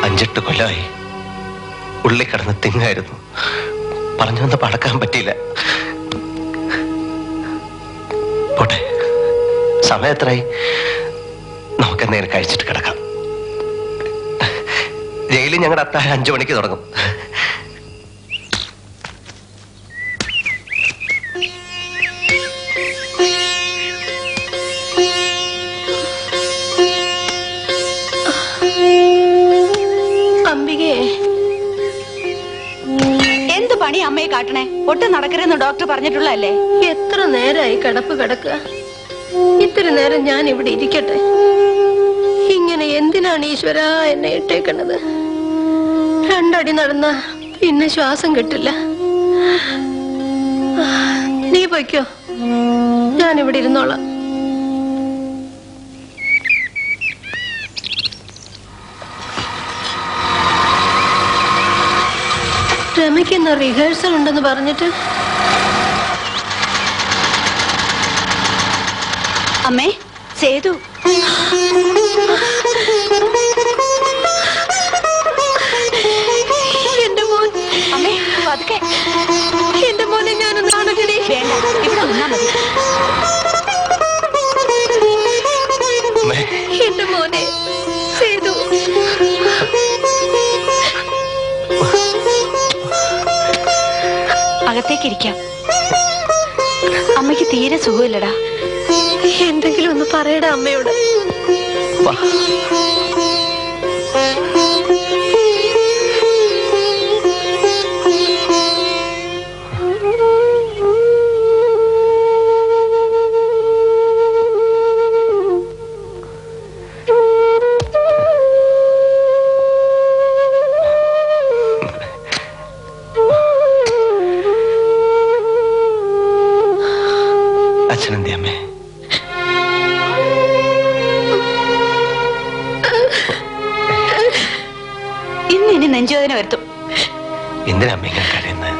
[SPEAKER 2] 5-8 കൊല്ലമായി ഉള്ളി കിടന്ന് തിങ്ങായിരുന്നു. പറഞ്ഞൊന്ന് പടക്കാൻ പറ്റിയില്ല. പോട്ടെ, സമയം എത്രയായി? നമുക്കെന്തെങ്കിലും കഴിച്ചിട്ട് കിടക്കാം. ജയിലിൽ ഞങ്ങളുടെ അത്താഴം 5 മണിക്ക് തുടങ്ങും.
[SPEAKER 10] എന്ത് പണി അമ്മയെ കാട്ടണേ? ഒട്ടും നടക്കരുതെന്ന് ഡോക്ടർ പറഞ്ഞിട്ടുള്ളതല്ലേ?
[SPEAKER 11] എത്ര നേരമായി കിടപ്പ് കിടക്കുക. ഇത്തിരി നേരം ഞാൻ ഇവിടെ ഇരിക്കട്ടെ. ഇങ്ങനെ എന്തിനാണ് ഈശ്വര എന്നെ ഇട്ടേക്കണത്? 2 അടി നടന്ന പിന്നെ ശ്വാസം കിട്ടില്ല. നീ പൊയ്ക്കോ, ഞാനിവിടെ ഇരുന്നോളാം. രമയ്ക്കുന്ന റിഹേഴ്സൽ ഉണ്ടെന്ന് പറഞ്ഞിട്ട്.
[SPEAKER 10] അമ്മേ, സേതു.
[SPEAKER 11] എന്റെ മോൻ.
[SPEAKER 10] അമ്മേ, പതുക്കെ.
[SPEAKER 11] എന്റെ മോനെ ഞാനൊന്ന് കാണട്ടെ.
[SPEAKER 10] വേണ്ട, ഇവിടെ നിന്നാ മതി.
[SPEAKER 11] എന്റെ മോനെ സേതു.
[SPEAKER 10] അകത്തേക്കിരിക്കാം. അമ്മയ്ക്ക് തീരെ സുഖമില്ലടാ.
[SPEAKER 11] എന്തെങ്കിലും ഒന്ന് പറയടാ അമ്മയോട്.
[SPEAKER 2] അച്ഛനെന്തേ അമ്മേ?
[SPEAKER 10] ഇനി നെഞ്ചുവേദന വരുത്തും.
[SPEAKER 2] എന്തിനാ അമ്മ ഇങ്ങനെ കരയുന്നത്?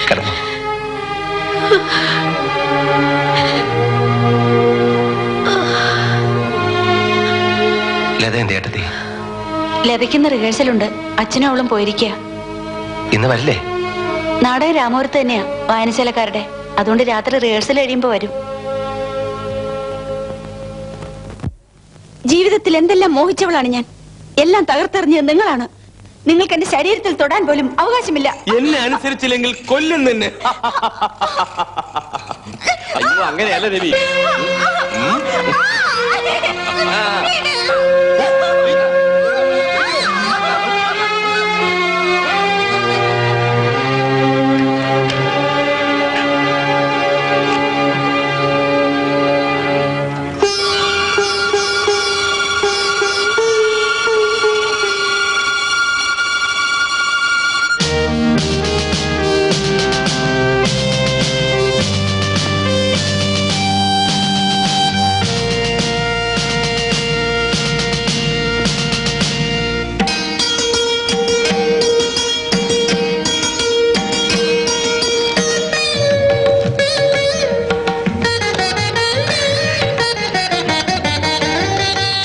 [SPEAKER 2] കിടന്നു. ലത എന്ത് ഏട്ടത്തി?
[SPEAKER 10] ലതയ്ക്കുന്ന റിഹേഴ്സലുണ്ട്. അച്ഛനും അവളും പോയിരിക്കുക.
[SPEAKER 2] ഇന്ന് വരില്ലേ?
[SPEAKER 10] നാടകം രാമപുരത്ത് തന്നെയാ, വായനശാലക്കാരുടെ. അതുകൊണ്ട് രാത്രി റിഹേഴ്സൽ കഴിയുമ്പോ വരും. ജീവിതത്തിൽ എന്തെല്ലാം മോഹിച്ചവളാണ് ഞാൻ. എല്ലാം തകർത്തെറിഞ്ഞത് നിങ്ങളാണ്. നിങ്ങൾക്ക് എന്റെ ശരീരത്തിൽ തൊടാൻ പോലും അവകാശമില്ല.
[SPEAKER 5] എന്നെ അനുസരിച്ചില്ലെങ്കിൽ കൊല്ലും തന്നെ. അയ്യോ, അങ്ങനെയല്ല രവി.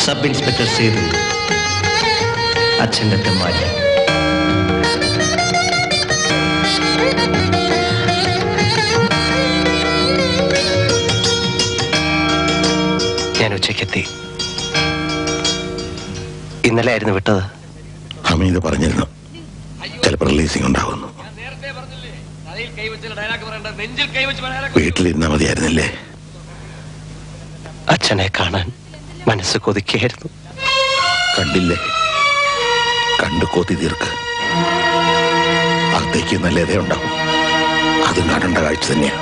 [SPEAKER 2] സബ് ഇൻസ്പെക്ടർ സേതു, അച്ഛൻ്റെ തെമ്മാരി. ഞാൻ ഉച്ചയ്ക്കെത്തി. ഇന്നലെ ആയിരുന്നു വിട്ടത്.
[SPEAKER 4] ഹമീദ് പറഞ്ഞിരുന്നു ചിലപ്പോൾ റിലീസിംഗ് ഉണ്ടാവുന്നു. വീട്ടിലിരുന്നാ മതിയായിരുന്നില്ലേ?
[SPEAKER 2] അച്ഛനെ കാണാൻ മനസ്സ് കൊതിക്കായിരുന്നു.
[SPEAKER 4] കണ്ടില്ലേ? കണ്ടു കൊതി തീർക്ക്. അകത്തേക്ക് നല്ല ഇതയുണ്ടാവും. അതും കാണേണ്ട കാഴ്ച തന്നെയാ.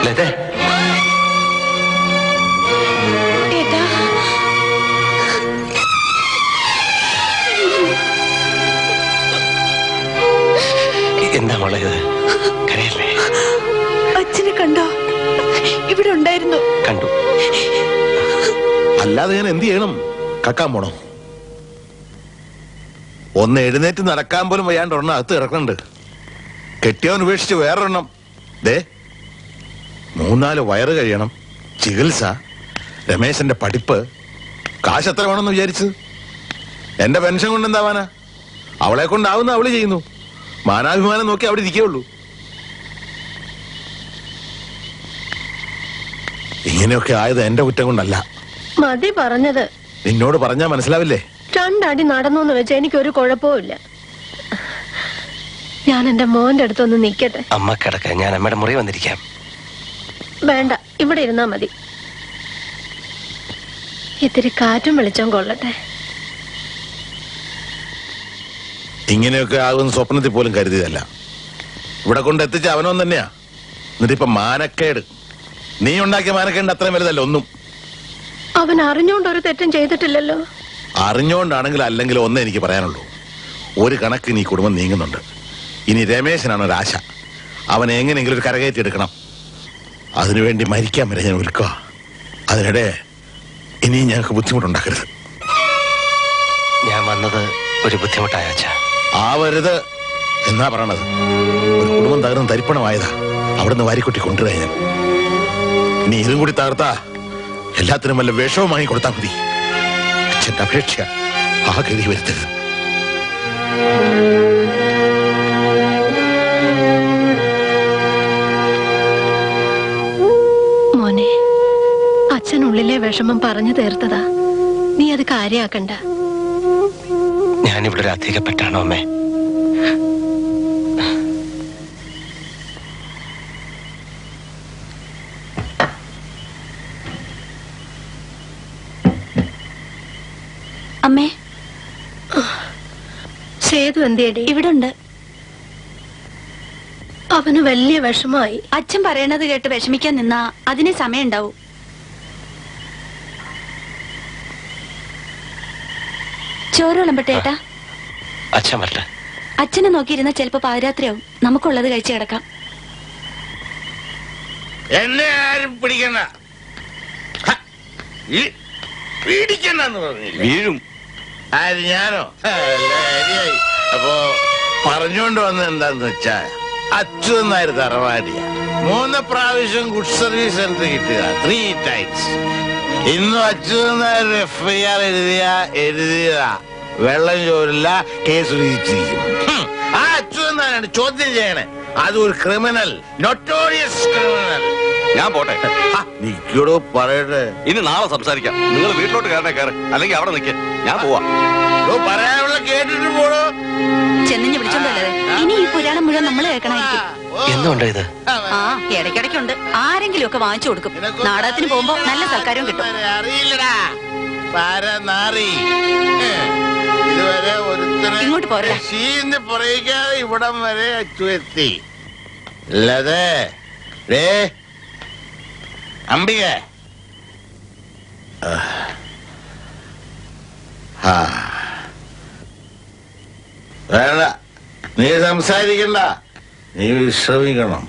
[SPEAKER 2] ലതേ, എന്താ മോളെ ഇത്? കരയല്ലേ?
[SPEAKER 10] അച്ഛനെ കണ്ടോ? ഇവിടെ ഉണ്ടായിരുന്നു.
[SPEAKER 2] കണ്ടു.
[SPEAKER 4] അല്ലാതെ ഞാൻ എന്ത് ചെയ്യണം? കക്കാൻ പോണോ? ഒന്ന് എഴുന്നേറ്റ് നടക്കാൻ പോലും വയ്യാണ്ട് ഒരെണ്ണം അകത്ത് കിടക്കണുണ്ട്. കെട്ടിയവൻ ഉപേക്ഷിച്ച് വേറൊരെണ്ണം. ദേ 3-4 വയറ് കഴിയണം, ചികിത്സ, രമേശന്റെ പഠിപ്പ്. കാശ് എത്ര വേണമെന്ന് വിചാരിച്ചത്? എന്റെ പെൻഷൻ കൊണ്ട് എന്താവാനാ? അവളെ കൊണ്ടാവുന്ന അവള് ചെയ്യുന്നു. മാനാഭിമാനം നോക്കി അവിടെ ഇരിക്കുകയുള്ളൂ. ഇങ്ങനെയൊക്കെ ആയത് എന്റെ കുറ്റം കൊണ്ടല്ല.
[SPEAKER 11] മതി പറഞ്ഞത്.
[SPEAKER 4] നിന്നോട് പറഞ്ഞാ മനസ്സിലാവില്ലേ?
[SPEAKER 11] 2 അടി നടന്നു വെച്ചാൽ എനിക്കൊരു കുഴപ്പമില്ല. ഞാൻ എന്റെ മോന്റെ അടുത്തൊന്ന് നിക്കട്ടെ.
[SPEAKER 2] അമ്മ കിടക്ക, ഞാൻ അമ്മയുടെ മുറി വന്നിരിക്കാം.
[SPEAKER 11] വേണ്ട, ഇവിടെ ഇരുന്നാ മതി. ഇത്തിരി കാറ്റും വെളിച്ചം കൊള്ളട്ടെ.
[SPEAKER 4] ഇങ്ങനെയൊക്കെ ആകുന്ന സ്വപ്നത്തിൽ പോലും കരുതിയതല്ല. ഇവിടെ കൊണ്ട് എത്തിച്ച അവനോൻ തന്നെയാ. എന്നിട്ടിപ്പൊ മാനക്കേട്. നീ ഉണ്ടാക്കിയ മാനക്കേടിന്റെ അത്രയും വലുതല്ല ഒന്നും.
[SPEAKER 11] അവൻ അറിഞ്ഞോണ്ടൊരു തെറ്റും ചെയ്തിട്ടില്ലല്ലോ.
[SPEAKER 4] അറിഞ്ഞോണ്ടാണെങ്കിൽ അല്ലെങ്കിൽ ഒന്നേ എനിക്ക് പറയാനുള്ളൂ. ഒരു കണക്കിന് ഈ കുടുംബം നീങ്ങുന്നുണ്ട്. ഇനി രമേശനാണ് ഒരാശ. അവനെ എങ്ങനെയെങ്കിലും ഒരു കരകയറ്റി എടുക്കണം. അതിനുവേണ്ടി മരിക്കാൻ വരെ ഞാൻ ഒരുക്കുക. അതിനിടെ ഇനിയും ഞങ്ങൾക്ക് ബുദ്ധിമുട്ടുണ്ടാക്കരുത്.
[SPEAKER 2] ഞാൻ വന്നത് ഒരു ബുദ്ധിമുട്ടായ അച്ഛാ.
[SPEAKER 4] ആവരുത് എന്നാ പറയണത്. ഒരു കുടുംബം തകർന്ന് തരിപ്പണമായതാ. അവിടുന്ന് വാരിക്കുട്ടി കൊണ്ടുവരാ ഞാൻ. ഇനി ഇതും കൂടി തകർത്താ എല്ലാത്തിനും വല്ല വിഷവും വാങ്ങിക്കൊടുത്താൽ മതി. അച്ഛന്റെ അപേക്ഷ ആ ഗതി വരുത്തരുത്.
[SPEAKER 11] മോനെ, അച്ഛനുള്ളിലെ വിഷമം പറഞ്ഞു തീർത്തതാ. നീ അത് കാര്യാക്കണ്ട.
[SPEAKER 2] ഞാനിവിടെ ഒരു അധികപ്പെട്ടാണോ അമ്മേ?
[SPEAKER 10] അമ്മേ,
[SPEAKER 11] സേതു എന്തേടി?
[SPEAKER 10] ഇവിടെ ഉണ്ട്.
[SPEAKER 11] അവന് വലിയ വിഷമായി.
[SPEAKER 10] അച്ഛൻ പറയണത് കേട്ട് വിഷമിക്കാൻ നിന്നാ അതിന് സമയം ഉണ്ടാവും. ചോറ് വിളമ്പട്ടെ ഏട്ടാ?
[SPEAKER 2] അച്ഛൻ വരട്ടെ.
[SPEAKER 10] അച്ഛനെ നോക്കിയിരുന്ന ചിലപ്പോ പാതിരാത്രിയാവും. നമുക്കുള്ളത് കഴിച്ചു കിടക്കാം.
[SPEAKER 4] എന്നെ ആരും പിടിക്കണ്ട, പീഡിക്കണ്ടെന്ന് പറഞ്ഞു.
[SPEAKER 6] വീഴും.
[SPEAKER 4] ആര്? ഞാനോ? ശരിയായി. അപ്പോ പറഞ്ഞുകൊണ്ട് വന്നത് എന്താന്ന് വെച്ചാ, അച്യുതനായർ തറവാടിയ 3 പ്രാവശ്യം ഗുഡ് സർവീസ് സെന്റർ കിട്ടുക, 3 ടൈംസ്. ഇന്നും അച്യുതനായർ FIR എഴുതിയതാ. വെള്ളം ചോരില്ല, കേസ് വിധിച്ചിരിക്കും. ആ അച്യുതനായരാണ് ചോദ്യം ചെയ്യണേ. അതൊരു ക്രിമിനൽ, നൊട്ടോറിയസ് ക്രിമിനൽ.
[SPEAKER 6] ഞാൻ പോട്ടെ.
[SPEAKER 4] നിക്കോടോ പറയട്ടെ.
[SPEAKER 6] ഇനി നാളെ സംസാരിക്കാം. നിങ്ങൾ വീട്ടിലോട്ട് കയറണേ കയറ്, അല്ലെങ്കിൽ അവിടെ നിൽക്കേ. ഞാൻ പോവാ.
[SPEAKER 4] പറയാനുള്ള കേട്ടിട്ട് പോടോ.
[SPEAKER 10] ചെന്നിഞ്ഞ് വിളിച്ചോണ്ടല്ലേ? ഇനി ഈ പുരാണം മുഴുവൻ നമ്മൾ കേൾക്കണമായിരിക്കും.
[SPEAKER 2] എന്തുകൊണ്ട് ഇത്?
[SPEAKER 10] ആ, ഇടയ്ക്കിടയ്ക്കുണ്ട്. ആരെങ്കിലും ഒക്കെ വാങ്ങിച്ചു കൊടുക്കും. നാടകത്തിന് പോകുമ്പോ നല്ല സൽക്കാരവും കിട്ടും.
[SPEAKER 4] അറിയില്ലടാ പരനാറി. ഇതുവരെ
[SPEAKER 10] ഇങ്ങോട്ട് പോരടാ.
[SPEAKER 4] ശീന്ന് പറയിക്കാതെ ഇവിടം വരെ അച്ചുവെത്തി. അല്ലാതെ അംബിക വേണ്ട, നീ സംസാരിക്കണ്ട. നീ വിശ്രമിക്കണം.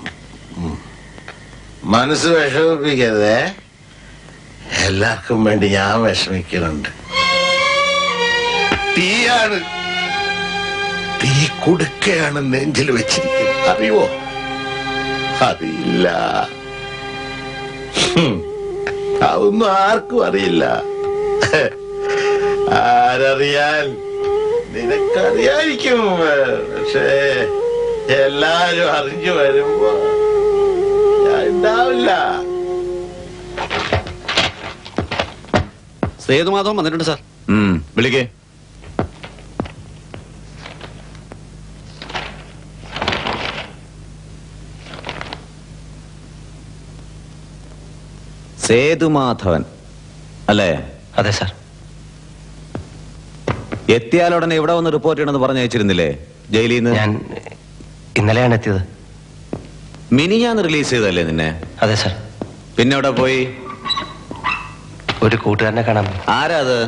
[SPEAKER 4] മനസ്സ് വിഷമിപ്പിക്കരുതേ. എല്ലാവർക്കും വേണ്ടി ഞാൻ വിഷമിക്കുന്നുണ്ട്. തീയാണ്, തീ കൊടുക്കയാണ് നെഞ്ചിൽ വെച്ചിരിക്കുന്നത്. അറിയോ? അറിയില്ല. അതൊന്നും ആർക്കും അറിയില്ല. ആരറിയാൻ? നിനക്കറിയായിരിക്കും. പക്ഷേ എല്ലാരും അറിഞ്ഞു വരുമ്പോ ഞാൻ ഉണ്ടാവില്ല.
[SPEAKER 7] സേതുമാധവൻ വന്നിട്ടുണ്ട് സാർ.
[SPEAKER 5] വിളിക്കേ. സേതുമാധവൻ അല്ലേ?
[SPEAKER 2] അതെ സാർ.
[SPEAKER 5] എത്തിയാലുടനെ ഇവിടെ വന്ന് റിപ്പോർട്ട് ചെയ്യണമെന്ന് പറഞ്ഞയച്ചിരുന്നില്ലേ ജയിലിൽ നിന്ന്?
[SPEAKER 2] ഞാൻ ഇന്നലെയാണ് എത്തിയത്.
[SPEAKER 5] മിനിഞ്ഞാന്ന് റിലീസ് ചെയ്തല്ലേ നിന്നെ?
[SPEAKER 2] അതെ സാർ.
[SPEAKER 5] പിന്നെ എവിടെ പോയി?
[SPEAKER 2] ഒരു കൂട്ടുകാരനെ കാണാൻ.
[SPEAKER 5] ആരാ അത്?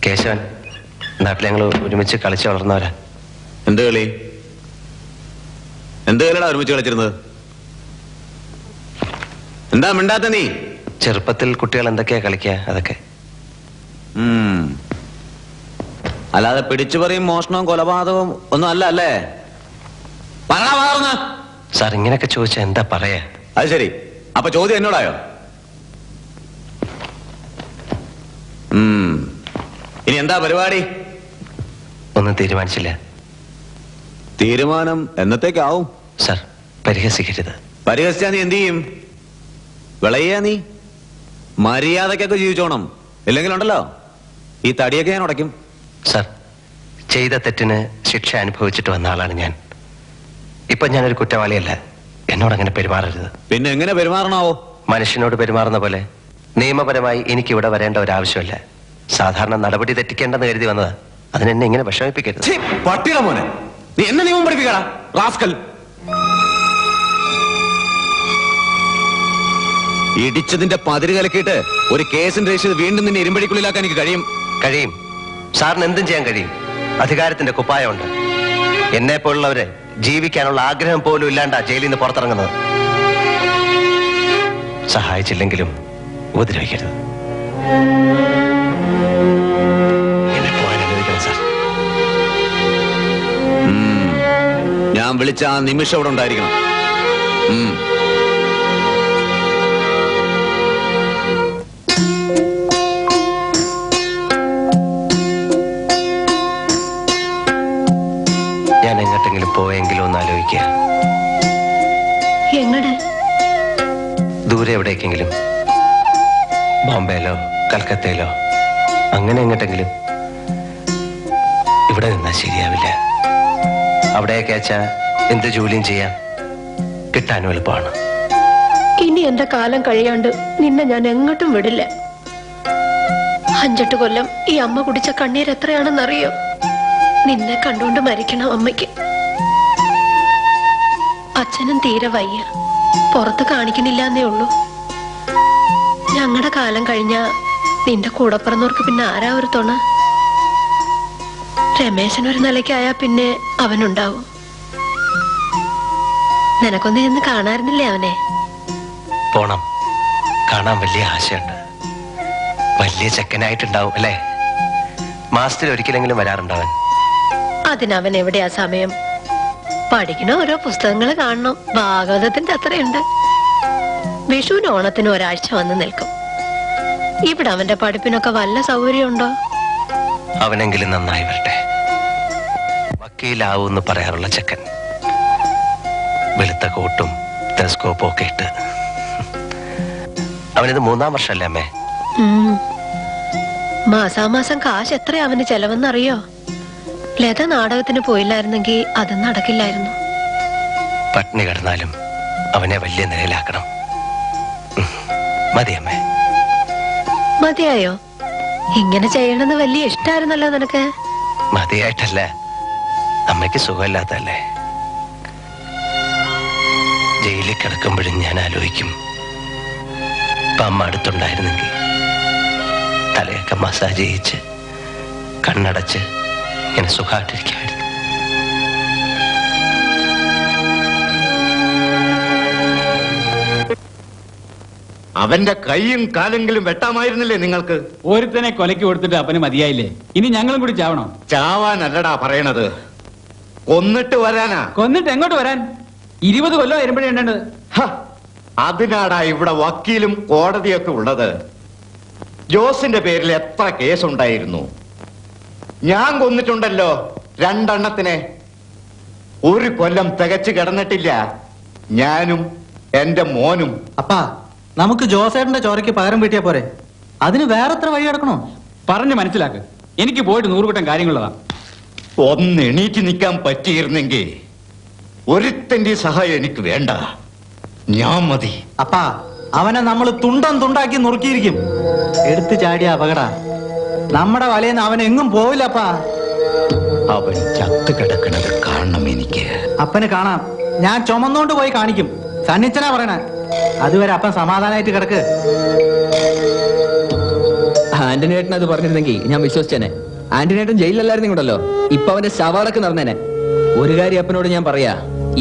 [SPEAKER 2] കേശവൻ. നാട്ടിൽ ഞങ്ങൾ ഒരുമിച്ച് കളിച്ച് വളർന്നവരാ.
[SPEAKER 5] എന്ത് കളി? എന്ത് കളിയാ ഒരുമിച്ച് കളിച്ചിരുന്നത്? എന്താ മിണ്ടാത്ത നീ?
[SPEAKER 2] ചെറുപ്പത്തിൽ കുട്ടികൾ എന്തൊക്കെയാ കളിക്കുക, അതൊക്കെ.
[SPEAKER 5] അല്ലാതെ പിടിച്ചു പറയും മോഷണവും കൊലപാതകവും ഒന്നും അല്ല അല്ലേ?
[SPEAKER 2] സാർ ഇങ്ങനെയൊക്കെ ചോദിച്ചാ എന്താ പറയാ?
[SPEAKER 5] അത് ശരി. അപ്പൊ ചോദ്യം എന്നോടായോ? ഇനി എന്താ പരിപാടി?
[SPEAKER 2] ഒന്നും തീരുമാനിച്ചില്ല.
[SPEAKER 5] തീരുമാനം എന്നത്തേക്കാവും?
[SPEAKER 2] സാർ പരിഹസിക്കരുത്.
[SPEAKER 5] പരിഹസിച്ചാ നീ എന്ത് ചെയ്യും? വിളയ്യാ നീ? മര്യാദക്കൊക്കെ ജീവിച്ചോണം. ഇല്ലെങ്കിലുണ്ടല്ലോ ഈ തടിയൊക്കെ ഞാൻ ഉടയ്ക്കും.
[SPEAKER 2] സാർ, ചെയ്ത തെറ്റിന് ശിക്ഷ അനുഭവിച്ചിട്ട് വന്ന ആളാണ് ഞാൻ. ഇപ്പൊ ഞാനൊരു കുറ്റവാളിയല്ല. എന്നോട് അങ്ങനെ പെരുമാറരുത്.
[SPEAKER 5] പിന്നെ എങ്ങനെ പെരുമാറണാവോ?
[SPEAKER 2] മനുഷ്യനോട് പെരുമാറുന്ന പോലെ. നിയമപരമായി എനിക്ക് ഇവിടെ വരേണ്ട ഒരു ആവശ്യമില്ല. സാധാരണ നടപടി തെറ്റിക്കേണ്ടെന്ന് കരുതി വന്നത്. അതിനെന്നെ ഇങ്ങനെ വിഷമിപ്പിക്കരുത്.
[SPEAKER 5] പട്ടിയുടെ മോനെ, നീ എന്നെ നിയമം പഠിപ്പിക്കടാ റാസ്കൽ. ഇടിച്ചതിന്റെ പതിര് കലക്കിയിട്ട് ഒരു കേസിന് രജിസ്റ്റർ വീണ്ടും നിന്നെ ഇരുമ്പടിക്കുള്ളിലാക്കാൻ എനിക്ക് കഴിയും.
[SPEAKER 2] സാറിന് എന്തും ചെയ്യാൻ കഴിയും. അധികാരത്തിന്റെ കുപ്പായമുണ്ട്. എന്നെ പോലുള്ളവരെ ജീവിക്കാനുള്ള ആഗ്രഹം പോലും ഇല്ലാണ്ടാ ജയിലിൽ നിന്ന് പുറത്തിറങ്ങുന്നത്. സഹായിച്ചില്ലെങ്കിലും ഉപദ്രവിക്കരുത്. എന്നെ പോകാൻ അനുവദിക്കണം സാർ.
[SPEAKER 5] ഞാൻ വിളിച്ച ആ നിമിഷം അവിടെ ഉണ്ടായിരിക്കണം.
[SPEAKER 2] ഞാൻ എങ്ങോട്ടെങ്കിലും പോയെങ്കിലും ഒന്ന് ആലോചിക്കുക.
[SPEAKER 11] എങ്ങടെ?
[SPEAKER 2] ദൂരെ എവിടേക്കെങ്കിലും, ബോംബെയിലോ കൽക്കത്തയിലോ, അങ്ങനെ എങ്ങോട്ടെങ്കിലും. ഇവിടെ നിന്നാ ശരിയാവില്ല. അവിടെയൊക്കെ വെച്ചാ എന്ത് ജോലിയും ചെയ്യാം, കിട്ടാനും എളുപ്പമാണ്.
[SPEAKER 11] ഇനി എന്റെ കാലം കഴിയാണ്ട് നിന്നെ ഞാൻ എങ്ങോട്ടും വിടില്ല. 5-8 കൊല്ലം ഈ അമ്മ കുടിച്ച കണ്ണീർ എത്രയാണെന്നറിയോ? നിന്നെ കണ്ടുകൊണ്ട് മരിക്കണം അമ്മയ്ക്ക്. അച്ഛനും തീരെ വയ്യ, പുറത്ത് കാണിക്കണില്ല എന്നേ ഉള്ളൂ. ഞങ്ങളുടെ കാലം കഴിഞ്ഞ നിന്റെ കൂടെ പിറന്നവർക്ക് പിന്നെ ആരാ ഒരു തുണ? രമേശൻ ഒരു നിലയ്ക്കായാ പിന്നെ അവനുണ്ടാവും. നിനക്കൊന്ന് എന്ന് കാണാറുന്നില്ലേ അവനെ?
[SPEAKER 2] പോണം, കാണാൻ വലിയ ആശയുണ്ട്. വലിയ ചെക്കനായിട്ടുണ്ടാവും അല്ലേ? മാസത്തിൽ ഒരിക്കലെങ്കിലും വരാറുണ്ടാവൻ.
[SPEAKER 11] അതിനവൻ എവിടെയാ സമയം? പഠിക്കണ ഓരോ പുസ്തകങ്ങൾ കാണണം, ഭാഗവതത്തിന്റെ അത്രയുണ്ട്. വിഷുവിന് ഓണത്തിന് ഒരാഴ്ച വന്ന് നിൽക്കും. ഇവിടെ അവന്റെ പഠിപ്പിനൊക്കെ വല്ല സൗകര്യമുണ്ടോ?
[SPEAKER 2] അവനെങ്കിലും നന്നായി വരട്ടെ. വക്കീലാവൂന്ന് പറയാറുള്ള ചെക്കൻ, വെളുത്ത കോട്ടും ടെലസ്കോപ്പും ഒക്കെ ഇട്ട്. അവനിത് 3-ാം വർഷമല്ലേ അമ്മേ?
[SPEAKER 11] മാസാമാസം കാശ് എത്ര അവന് ചെലവെന്നറിയോ? ലത നാടകത്തിന് പോയില്ലായിരുന്നെങ്കിൽ അത് നടക്കില്ലായിരുന്നു.
[SPEAKER 2] പട്ടിണി കിടന്നാലും അവനെ വലിയ നിലയിലാക്കണം. മതിയമ്മേ.
[SPEAKER 11] മതിയായോ? ഇങ്ങനെ ചെയ്യണമെന്ന് വലിയ ഇഷ്ടായിരുന്നല്ലോ നിനക്ക്.
[SPEAKER 2] മതിയായിട്ടല്ല, അമ്മയ്ക്ക് സുഖമില്ലാത്തല്ലേ. ജയിലിൽ കിടക്കുമ്പോഴും ഞാൻ ആലോചിക്കും, ഇപ്പൊ അമ്മ അടുത്തുണ്ടായിരുന്നെങ്കിൽ തലയൊക്കെ മസാജ് ചെയ്യിച്ച് കണ്ണടച്ച് ഇങ്ങനെ സുഖമായിട്ടിരിക്കുമായിരുന്നു.
[SPEAKER 12] അവന്റെ കൈയും കാലെങ്കിലും വെട്ടാമായിരുന്നില്ലേ നിങ്ങൾക്ക്?
[SPEAKER 8] ഒരുത്തനെ കൊലയ്ക്ക് കൊടുത്തിട്ട് അപ്പന് മതിയായില്ലേ? ഇനി ഞങ്ങളും കൂടി ചാവണോ?
[SPEAKER 12] ചാവാനല്ലടാ പറയണത്, കൊന്നിട്ട് വരാനാ.
[SPEAKER 8] കൊന്നിട്ട് എങ്ങോട്ട് വരാൻ? 20 കൊല്ലം വരുമ്പോഴേ ഉണ്ടേണ്ടത്.
[SPEAKER 12] അതിനാടാ ഇവിടെ വക്കീലും കോടതിയൊക്കെ ഉള്ളത്. ജോസിന്റെ പേരിൽ എത്ര കേസുണ്ടായിരുന്നു? ഞാൻ കൊന്നിട്ടുണ്ടല്ലോ 2 എണ്ണത്തിനെ. 1 കൊല്ലം തികച്ചു കിടന്നിട്ടില്ല ഞാനും എന്റെ മോനും.
[SPEAKER 1] അപ്പാ, നമുക്ക് ജോസേട്ടന്റെ ചോരയ്ക്ക് പകരം വീട്ടിയാ പോരെ? അതിന് വേറെ എത്ര വഴി കിടക്കണോ?
[SPEAKER 8] പറഞ്ഞ് മനസ്സിലാക്ക്. എനിക്ക് പോയിട്ട് 100 കൂട്ടം കാര്യങ്ങളുള്ളതാ.
[SPEAKER 12] ഒന്ന് എണീറ്റ് നിൽക്കാൻ പറ്റിയിരുന്നെങ്കിൽ ഒരുത്തന്റെ സഹായം എനിക്ക് വേണ്ട, ഞാൻ മതി.
[SPEAKER 1] അപ്പാ, അവനെ നമ്മൾ തുണ്ടം തുണ്ടാക്കി നുറുക്കിയിരിക്കും. എടുത്തു ചാടിയ അപകട. നമ്മുടെ വലയെന്ന് അവൻ എങ്ങും പോവില്ലപ്പാ.
[SPEAKER 12] അവൻ ചത്തു കിടക്കണത് കാണണം എനിക്ക്.
[SPEAKER 1] അപ്പന് കാണാം, ഞാൻ ചുമന്നോണ്ട് പോയി കാണിക്കും. സന്നിച്ചനാ പറയണ. അതുവരെ അപ്പൻ സമാധാനായിട്ട് കിടക്ക്.
[SPEAKER 13] ആന്റണിയേട്ടൻ അത് പറഞ്ഞിരുന്നെങ്കിൽ ഞാൻ വിശ്വസിച്ചേനെ. ആന്റണിയേട്ടൻ ജയിലിലല്ലായിരുന്നുണ്ടല്ലോ, ഇപ്പൊ അവന്റെ ശവാടക്ക് നടന്നേനെ. ഒരു കാര്യം അപ്പനോട് ഞാൻ പറയാ,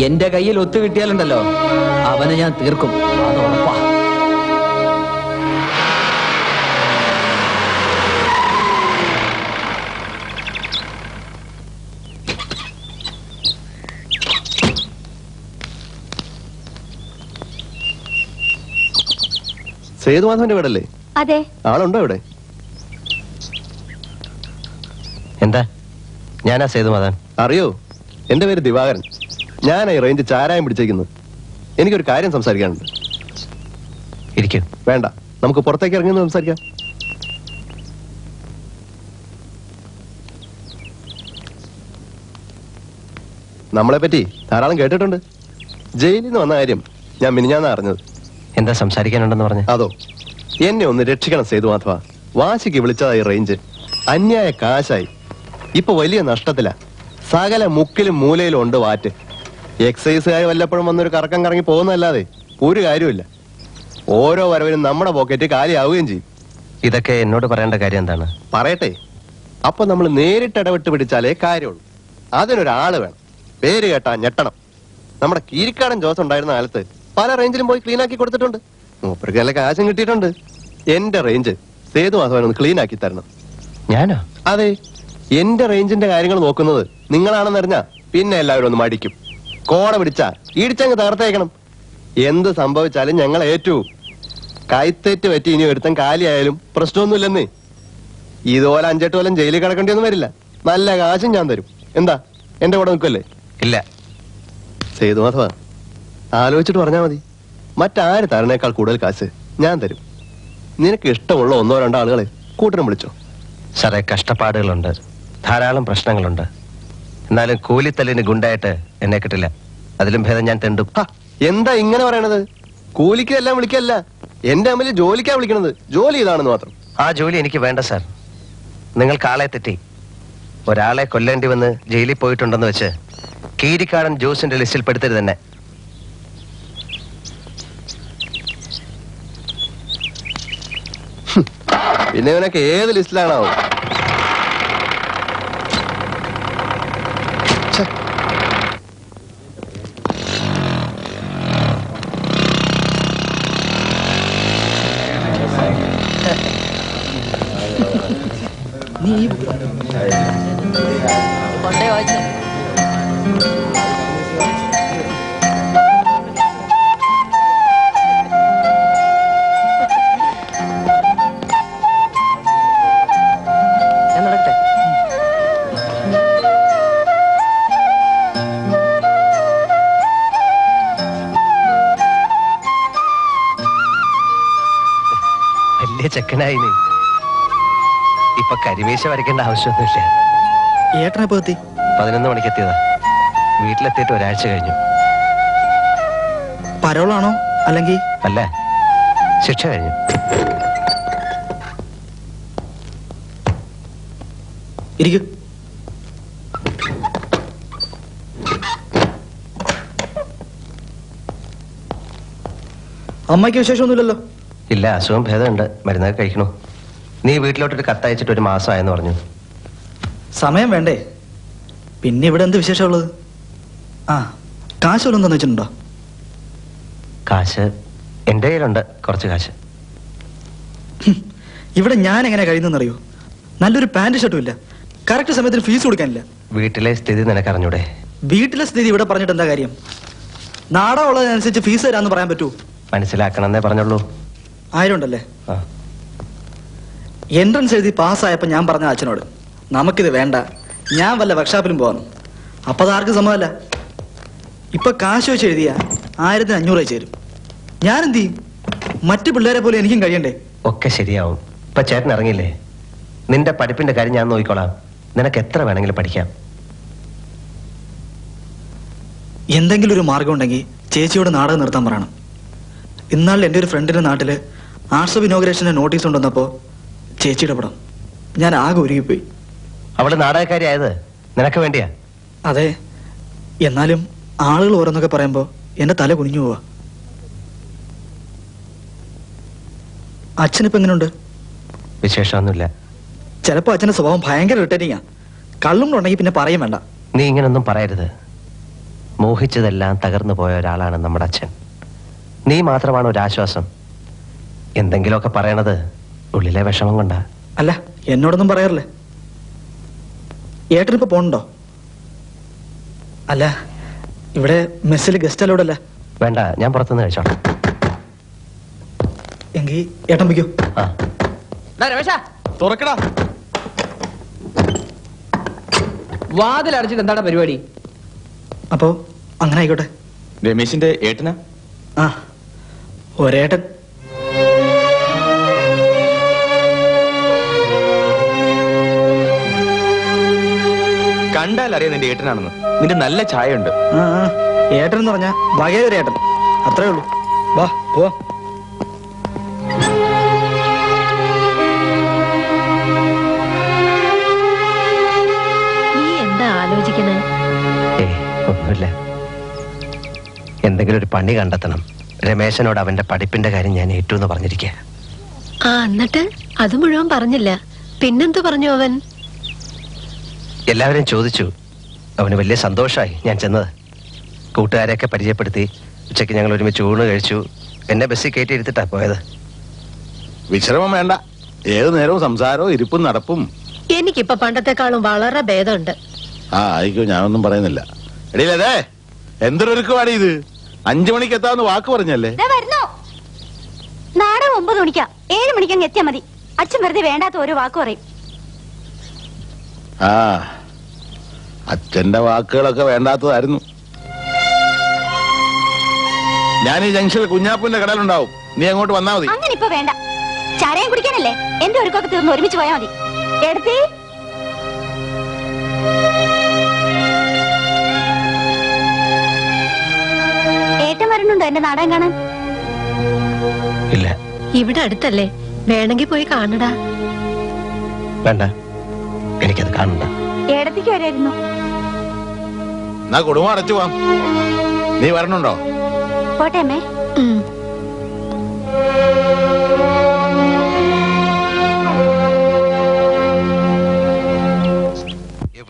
[SPEAKER 13] എന്റെ കയ്യിൽ ഒത്തു കിട്ടിയാലുണ്ടല്ലോ അവനെ ഞാൻ തീർക്കും, അത് ഉറപ്പാ.
[SPEAKER 2] സേതുമാധവന്റെ വീടല്ലേ?
[SPEAKER 9] അതെ.
[SPEAKER 2] ആളുണ്ടോ ഇവിടെ? എന്താ? ഞാനാ സേതുമാധവൻ. അറിയോ? എന്റെ പേര് ദിവാകരൻ. ഞാനാ ഈ റേഞ്ച് ചാരായം പിടിച്ചേക്കുന്നത്. എനിക്കൊരു കാര്യം സംസാരിക്കാനുണ്ട്. ഇരിക്കും. വേണ്ട, നമുക്ക് പുറത്തേക്ക് ഇറങ്ങി സംസാരിക്കാം. നമ്മളെ പറ്റി ധാരാളം കേട്ടിട്ടുണ്ട്. ജയിലിൽ നിന്ന് വന്ന കാര്യം ഞാൻ മിനിഞ്ഞാന്നാ അറിഞ്ഞത്. എന്താ സംസാരിക്കാനുണ്ടെന്ന് പറഞ്ഞു? അതോ, എന്നെ ഒന്ന് രക്ഷിക്കണം സേതുമാധവ. വാശിക്ക് വിളിച്ചതായി റേഞ്ച് അന്യായ കാശായി. ഇപ്പൊ വലിയ നഷ്ടത്തില. സകല മുക്കിലും മൂലയിലും ഉണ്ട് വാറ്റ്. എക്സൈസുകാർ വല്ലപ്പോഴും വന്നൊരു കറക്കം കറങ്ങി പോകുന്നതല്ലാതെ ഒരു കാര്യമില്ല. ഓരോ വരവിനും നമ്മുടെ പോക്കറ്റ് കാലിയാവുകയും ചെയ്യും. ഇതൊക്കെ എന്നോട് പറയേണ്ട കാര്യം എന്താണ്? പറയട്ടെ. അപ്പൊ നമ്മൾ നേരിട്ട് ഇടപെട്ട് പിടിച്ചാലേ കാര്യമുള്ളൂ. അതിനൊരാള് വേണം. പേര് കേട്ടാ ഞെട്ടണം. നമ്മുടെ കീരിക്കാടൻ ജോസ് ഉണ്ടായിരുന്ന കാലത്ത് പല റേഞ്ചിലും പോയി ക്ലീൻ ആക്കി കൊടുത്തിട്ടുണ്ട്. മൂപ്പർക്ക് നല്ല കാശും കിട്ടിയിട്ടുണ്ട്. എന്റെ റേഞ്ച് സേതുമാധവൻ ഒന്ന് ക്ലീൻ ആക്കി തരണം. ഞാനോ? അതെ, എന്റെ റേഞ്ചിന്റെ കാര്യങ്ങൾ നോക്കുന്നത് നിങ്ങളാണെന്നറിഞ്ഞാ പിന്നെ എല്ലാവരും ഒന്ന് മടിക്കും. കോട പിടിച്ചാ ഇടിച്ചങ്ങ് തകർത്തേക്കണം. എന്ത് സംഭവിച്ചാലും ഞങ്ങൾ ഏറ്റു. കൈത്തേറ്റ് പറ്റി ഇനി ഒരുത്തൻ കാലിയായാലും പ്രശ്നമൊന്നുമില്ലെന്നേ. ഇതുപോലെ 5-8 കൊല്ലം ജയിലിൽ കിടക്കേണ്ടിയൊന്നും വരില്ല. നല്ല കാശും ഞാൻ തരും. എന്താ, എന്റെ കൂടെ നിൽക്കല്ലേ? ഇല്ല സേതുമാധവ, ആലോചിച്ചിട്ട് പറഞ്ഞാൽ മതി. മറ്റാര് തരണേക്കാൾ കൂടുതൽ കാശ് ഞാൻ തരും. നിനക്ക് ഇഷ്ടമുള്ള 1-2 ആളുകളെ കൂട്ടരും വിളിച്ചോ. സാറേ, കഷ്ടപ്പാടുകളുണ്ട്, ധാരാളം പ്രശ്നങ്ങളുണ്ട്. എന്നാലും കൂലിത്തല്ലിന് ഗുണ്ടായിട്ട് എന്നെ കിട്ടില്ല. അതിലും ഭേദം ഞാൻ തെണ്ടും. എന്താ ഇങ്ങനെ പറയണത്? കൂലിക്ക് എല്ലാം വിളിക്കല്ല, എന്റെ അമ്മയിൽ ജോലിക്കാ വിളിക്കണത്. ജോലി ഇതാണെന്ന് മാത്രം. ആ ജോലി എനിക്ക് വേണ്ട സാർ. നിങ്ങൾക്ക് ആളെ തെറ്റി. ഒരാളെ കൊല്ലേണ്ടി വന്ന് ജയിലിൽ പോയിട്ടുണ്ടെന്ന് വെച്ച് കീരിക്കാടൻ ജോസിന്റെ ലിസ്റ്റിൽ പെടുത്തരുത് തന്നെ.
[SPEAKER 14] പിന്നെ ഇവനൊക്കെ ഏത് ലിസ്റ്റിലാണോ?
[SPEAKER 2] വലിയ ചെക്കനായി നീ. ഇപ്പൊ കരിമീശ വരയ്ക്കേണ്ട ആവശ്യമൊന്നുമില്ല.
[SPEAKER 1] ഏട്ടനെപ്പോ എത്തി?
[SPEAKER 2] 11 മണിക്ക് എത്തിയതാ. വീട്ടിലെത്തിയിട്ട് ഒരാഴ്ച കഴിഞ്ഞു.
[SPEAKER 1] പരോളാണോ അല്ലെങ്കിൽ?
[SPEAKER 2] അല്ല, ശിക്ഷ കഴിഞ്ഞു.
[SPEAKER 1] ഇരിക്കൂ. അമ്മയ്ക്ക് വിശേഷമൊന്നുമില്ലല്ലോ?
[SPEAKER 2] ഇല്ല, അസുഖം ഭേദമുണ്ട്. മരുന്നൊക്കെ കഴിക്കണു. നീ വീട്ടിലോട്ടൊരു കത്തയച്ചിട്ട് 1 മാസമായെന്ന് പറഞ്ഞു.
[SPEAKER 1] സമയം വേണ്ടേ? പിന്നെ ഇവിടെ എന്ത് വിശേഷമുള്ളത്? ആ, കാശ് വല്ലതും തന്നു വെച്ചിട്ടുണ്ടോ?
[SPEAKER 2] കാശ് എൻ്റെ കയ്യിലുണ്ട്, കുറച്ച് കാശ്.
[SPEAKER 1] ഇവിടെ ഞാൻ എങ്ങനെ കഴിയുന്നറിയോ? നല്ലൊരു പാന്റ് ഷർട്ടും ഇല്ല, കറക്റ്റ് സമയത്തിന് ഫീസ് കൊടുക്കാനില്ല.
[SPEAKER 2] വീട്ടിലെ സ്ഥിതി നിനക്കറിഞ്ഞൂടെ?
[SPEAKER 1] വീട്ടിലെ സ്ഥിതി ഇവിടെ പറഞ്ഞിട്ട് എന്താ കാര്യം? നാടകം ഉള്ളതിനനുസരിച്ച് ഫീസ് തരാമെന്ന് പറയാൻ പറ്റൂ?
[SPEAKER 2] മനസ്സിലാക്കണമെന്നേ പറഞ്ഞുള്ളൂ.
[SPEAKER 1] 1000 ഉണ്ടല്ലേ? എൻട്രൻസ് എഴുതി പാസ്സായപ്പോ ഞാൻ പറഞ്ഞ അച്ഛനോട്, നമുക്കിത് വേണ്ട, ഞാൻ വല്ല വർക്ക്ഷോപ്പിലും പോകാനും. അപ്പൊ അതാർക്കും സമ്മതമല്ല. ഇപ്പൊ കാശ് വെച്ച് എഴുതിയ 1500 ചേരും. ഞാൻ എന്ത് ചെയ്യും? മറ്റു പിള്ളേരെ പോലെ എനിക്കും കഴിയണ്ടേ?
[SPEAKER 2] ഒക്കെ ശരിയാവും. ഇപ്പൊ ചേട്ടൻ ഇറങ്ങിയില്ലേ? നിന്റെ പഠിപ്പിന്റെ കാര്യം ഞാൻ നോക്കിക്കോളാം. നിനക്ക് എത്ര വേണമെങ്കിലും പഠിക്കാം.
[SPEAKER 1] എന്തെങ്കിലും ഒരു മാർഗം ഉണ്ടെങ്കിൽ ചേച്ചിയോട് നാടകം നിർത്താൻ പറയണം. ഇന്നാളിൽ എൻ്റെ ഒരു ഫ്രണ്ടിന്റെ നാട്ടില് ആർട്സ് ഓഫ് ഇനോഗ്രേഷന്റെ നോട്ടീസ് ഉണ്ടെന്നപ്പോ ചേച്ചിയുടെ പടം, ഞാൻ ആകെ ഒരുങ്ങിപ്പോയി.
[SPEAKER 2] അവള് നാടകക്കാരി ആയത് നിനക്ക് വേണ്ടിയാ?
[SPEAKER 1] അതെ, എന്നാലും ആളുകൾ ഓരോന്നൊക്കെ പറയുമ്പോ എന്റെ തല കുനിഞ്ഞു പോവാ. അച്ഛനിപ്പോ എങ്ങനെയുണ്ട്?
[SPEAKER 2] വിശേഷമൊന്നുമില്ല.
[SPEAKER 1] ചിലപ്പോ അച്ഛന്റെ സ്വഭാവം ഭയങ്കര റിട്ടേണിങ്ങാ. കള്ളും ഉണ്ടെങ്കിൽ പിന്നെ പറയും വേണ്ട.
[SPEAKER 2] നീ ഇങ്ങനൊന്നും പറയരുത്. മോഹിച്ചതെല്ലാം തകർന്നു പോയ ഒരാളാണ് നമ്മുടെ അച്ഛൻ. നീ മാത്രമാണ് ഒരാശ്വാസം. എന്തെങ്കിലുമൊക്കെ പറയണത് ഉള്ളിലെ വിഷമം കൊണ്ടാ.
[SPEAKER 1] അല്ല, എന്നോടൊന്നും പറയാറില്ലേ? ഏട്ടനിപ്പോ പോണുണ്ടോ? അല്ല, ഇവിടെ മെസ്സിൽ ഗസ്റ്റ് അലോഡല്ല.
[SPEAKER 2] വേണ്ട, ഞാൻ പുറത്തുനിന്ന് കഴിച്ചോളാം.
[SPEAKER 1] എങ്കിൽ ഏട്ടൻ വയ്ക്കൂ.
[SPEAKER 13] തുറക്കടാ. വാതിൽ അടച്ചിട്ട് എന്താണ് പരിപാടി?
[SPEAKER 1] അപ്പോ അങ്ങനെ ആയിക്കോട്ടെ.
[SPEAKER 6] രമേശിന്റെ ഏട്ടനാ?
[SPEAKER 1] ആ, ഒരേട്ടൻ.
[SPEAKER 6] കണ്ടാൽ അറിയാം നിന്റെ ഏട്ടനാണെന്ന്. നിന്റെ നല്ല ചായ ഉണ്ട്.
[SPEAKER 1] ഏട്ടൻ എന്ന് പറഞ്ഞാ വകയൊരു ഏട്ടൻ, അത്രേ ഉള്ളൂ. വാ പോവാ.
[SPEAKER 11] നീ എന്താ ആലോചിക്കണേ?
[SPEAKER 2] ഒന്നുമില്ല. എന്തെങ്കിലും ഒരു പണി കണ്ടെത്തണം. രമേശനോട് അവന്റെ പഠിപ്പിന്റെ കാര്യം ഞാൻ ഏറ്റു എന്ന് പറഞ്ഞിരിക്കുക.
[SPEAKER 11] ആ, എന്നിട്ട് അത് മുഴുവൻ പറഞ്ഞില്ല. പിന്നെന്തു പറഞ്ഞു അവൻ?
[SPEAKER 2] എല്ലാവരും ചോദിച്ചു. അവന് വലിയ സന്തോഷമായി ഞാൻ ചെന്നത്. കൂട്ടുകാരെയൊക്കെ പരിചയപ്പെടുത്തി. ഉച്ചയ്ക്ക് ഞങ്ങൾ ഒരുമിച്ച് ഊണ് കഴിച്ചു. എന്നെ ബസ്സിൽ കയറ്റി ഇരുത്തിട്ടാ പോയത്.
[SPEAKER 4] വിശ്രമം വേണ്ട, ഏത് നേരവും സംസാരവും ഇരിപ്പും നടപ്പും.
[SPEAKER 11] എനിക്കിപ്പൊ പണ്ടത്തെക്കാളും വളരെ ഭേദമുണ്ട്.
[SPEAKER 4] ആ ആയിക്കോ, ഞാനൊന്നും പറയുന്നില്ല. എടീലേ, എന്തൊരുക്കുവാണ് ഇത്? 5 മണിക്ക് എത്താമെന്ന് വാക്ക് പറഞ്ഞല്ലേ?
[SPEAKER 9] നാളെ 9 മണിക്കാ. 7 മണിക്കങ്ങ് എത്തിയാ മതി. അച്ഛൻ വെറുതെ വേണ്ടാത്ത ഓരോ വാക്ക് പറയും.
[SPEAKER 4] ആ, അച്ഛന്റെ വാക്കുകളൊക്കെ വേണ്ടാത്തതായിരുന്നു. ഞാൻ ഈ ജംഗ്ഷനിൽ കുഞ്ഞാപ്പൂന്റെ കടയിലുണ്ടാവും. നീ അങ്ങോട്ട് വന്നാ മതി.
[SPEAKER 9] അങ്ങനെ ഇപ്പൊ വേണ്ട. ചാരയും കുടിക്കാനല്ലേ? എന്റെ ഒരുക്കൊക്കെ തീർന്ന് ഒരുമിച്ച് പോയാ മതി. എടുത്തേ. ഏട്ടൻ വരുന്നുണ്ടോ എന്റെ നാടകം കാണാൻ?
[SPEAKER 2] ഇല്ല.
[SPEAKER 11] ഇവിടെ അടുത്തല്ലേ, വേണമെങ്കിൽ പോയി കാണടാ.
[SPEAKER 2] വേണ്ട, എനിക്കത് കാണണ്ട.
[SPEAKER 9] ഏടത്തേക്ക് വരായിരുന്നു.
[SPEAKER 4] എന്നാ കുടുംബം അടച്ചു പോവാം. നീ വരണുണ്ടോ?
[SPEAKER 9] പോട്ടെ അമ്മേ.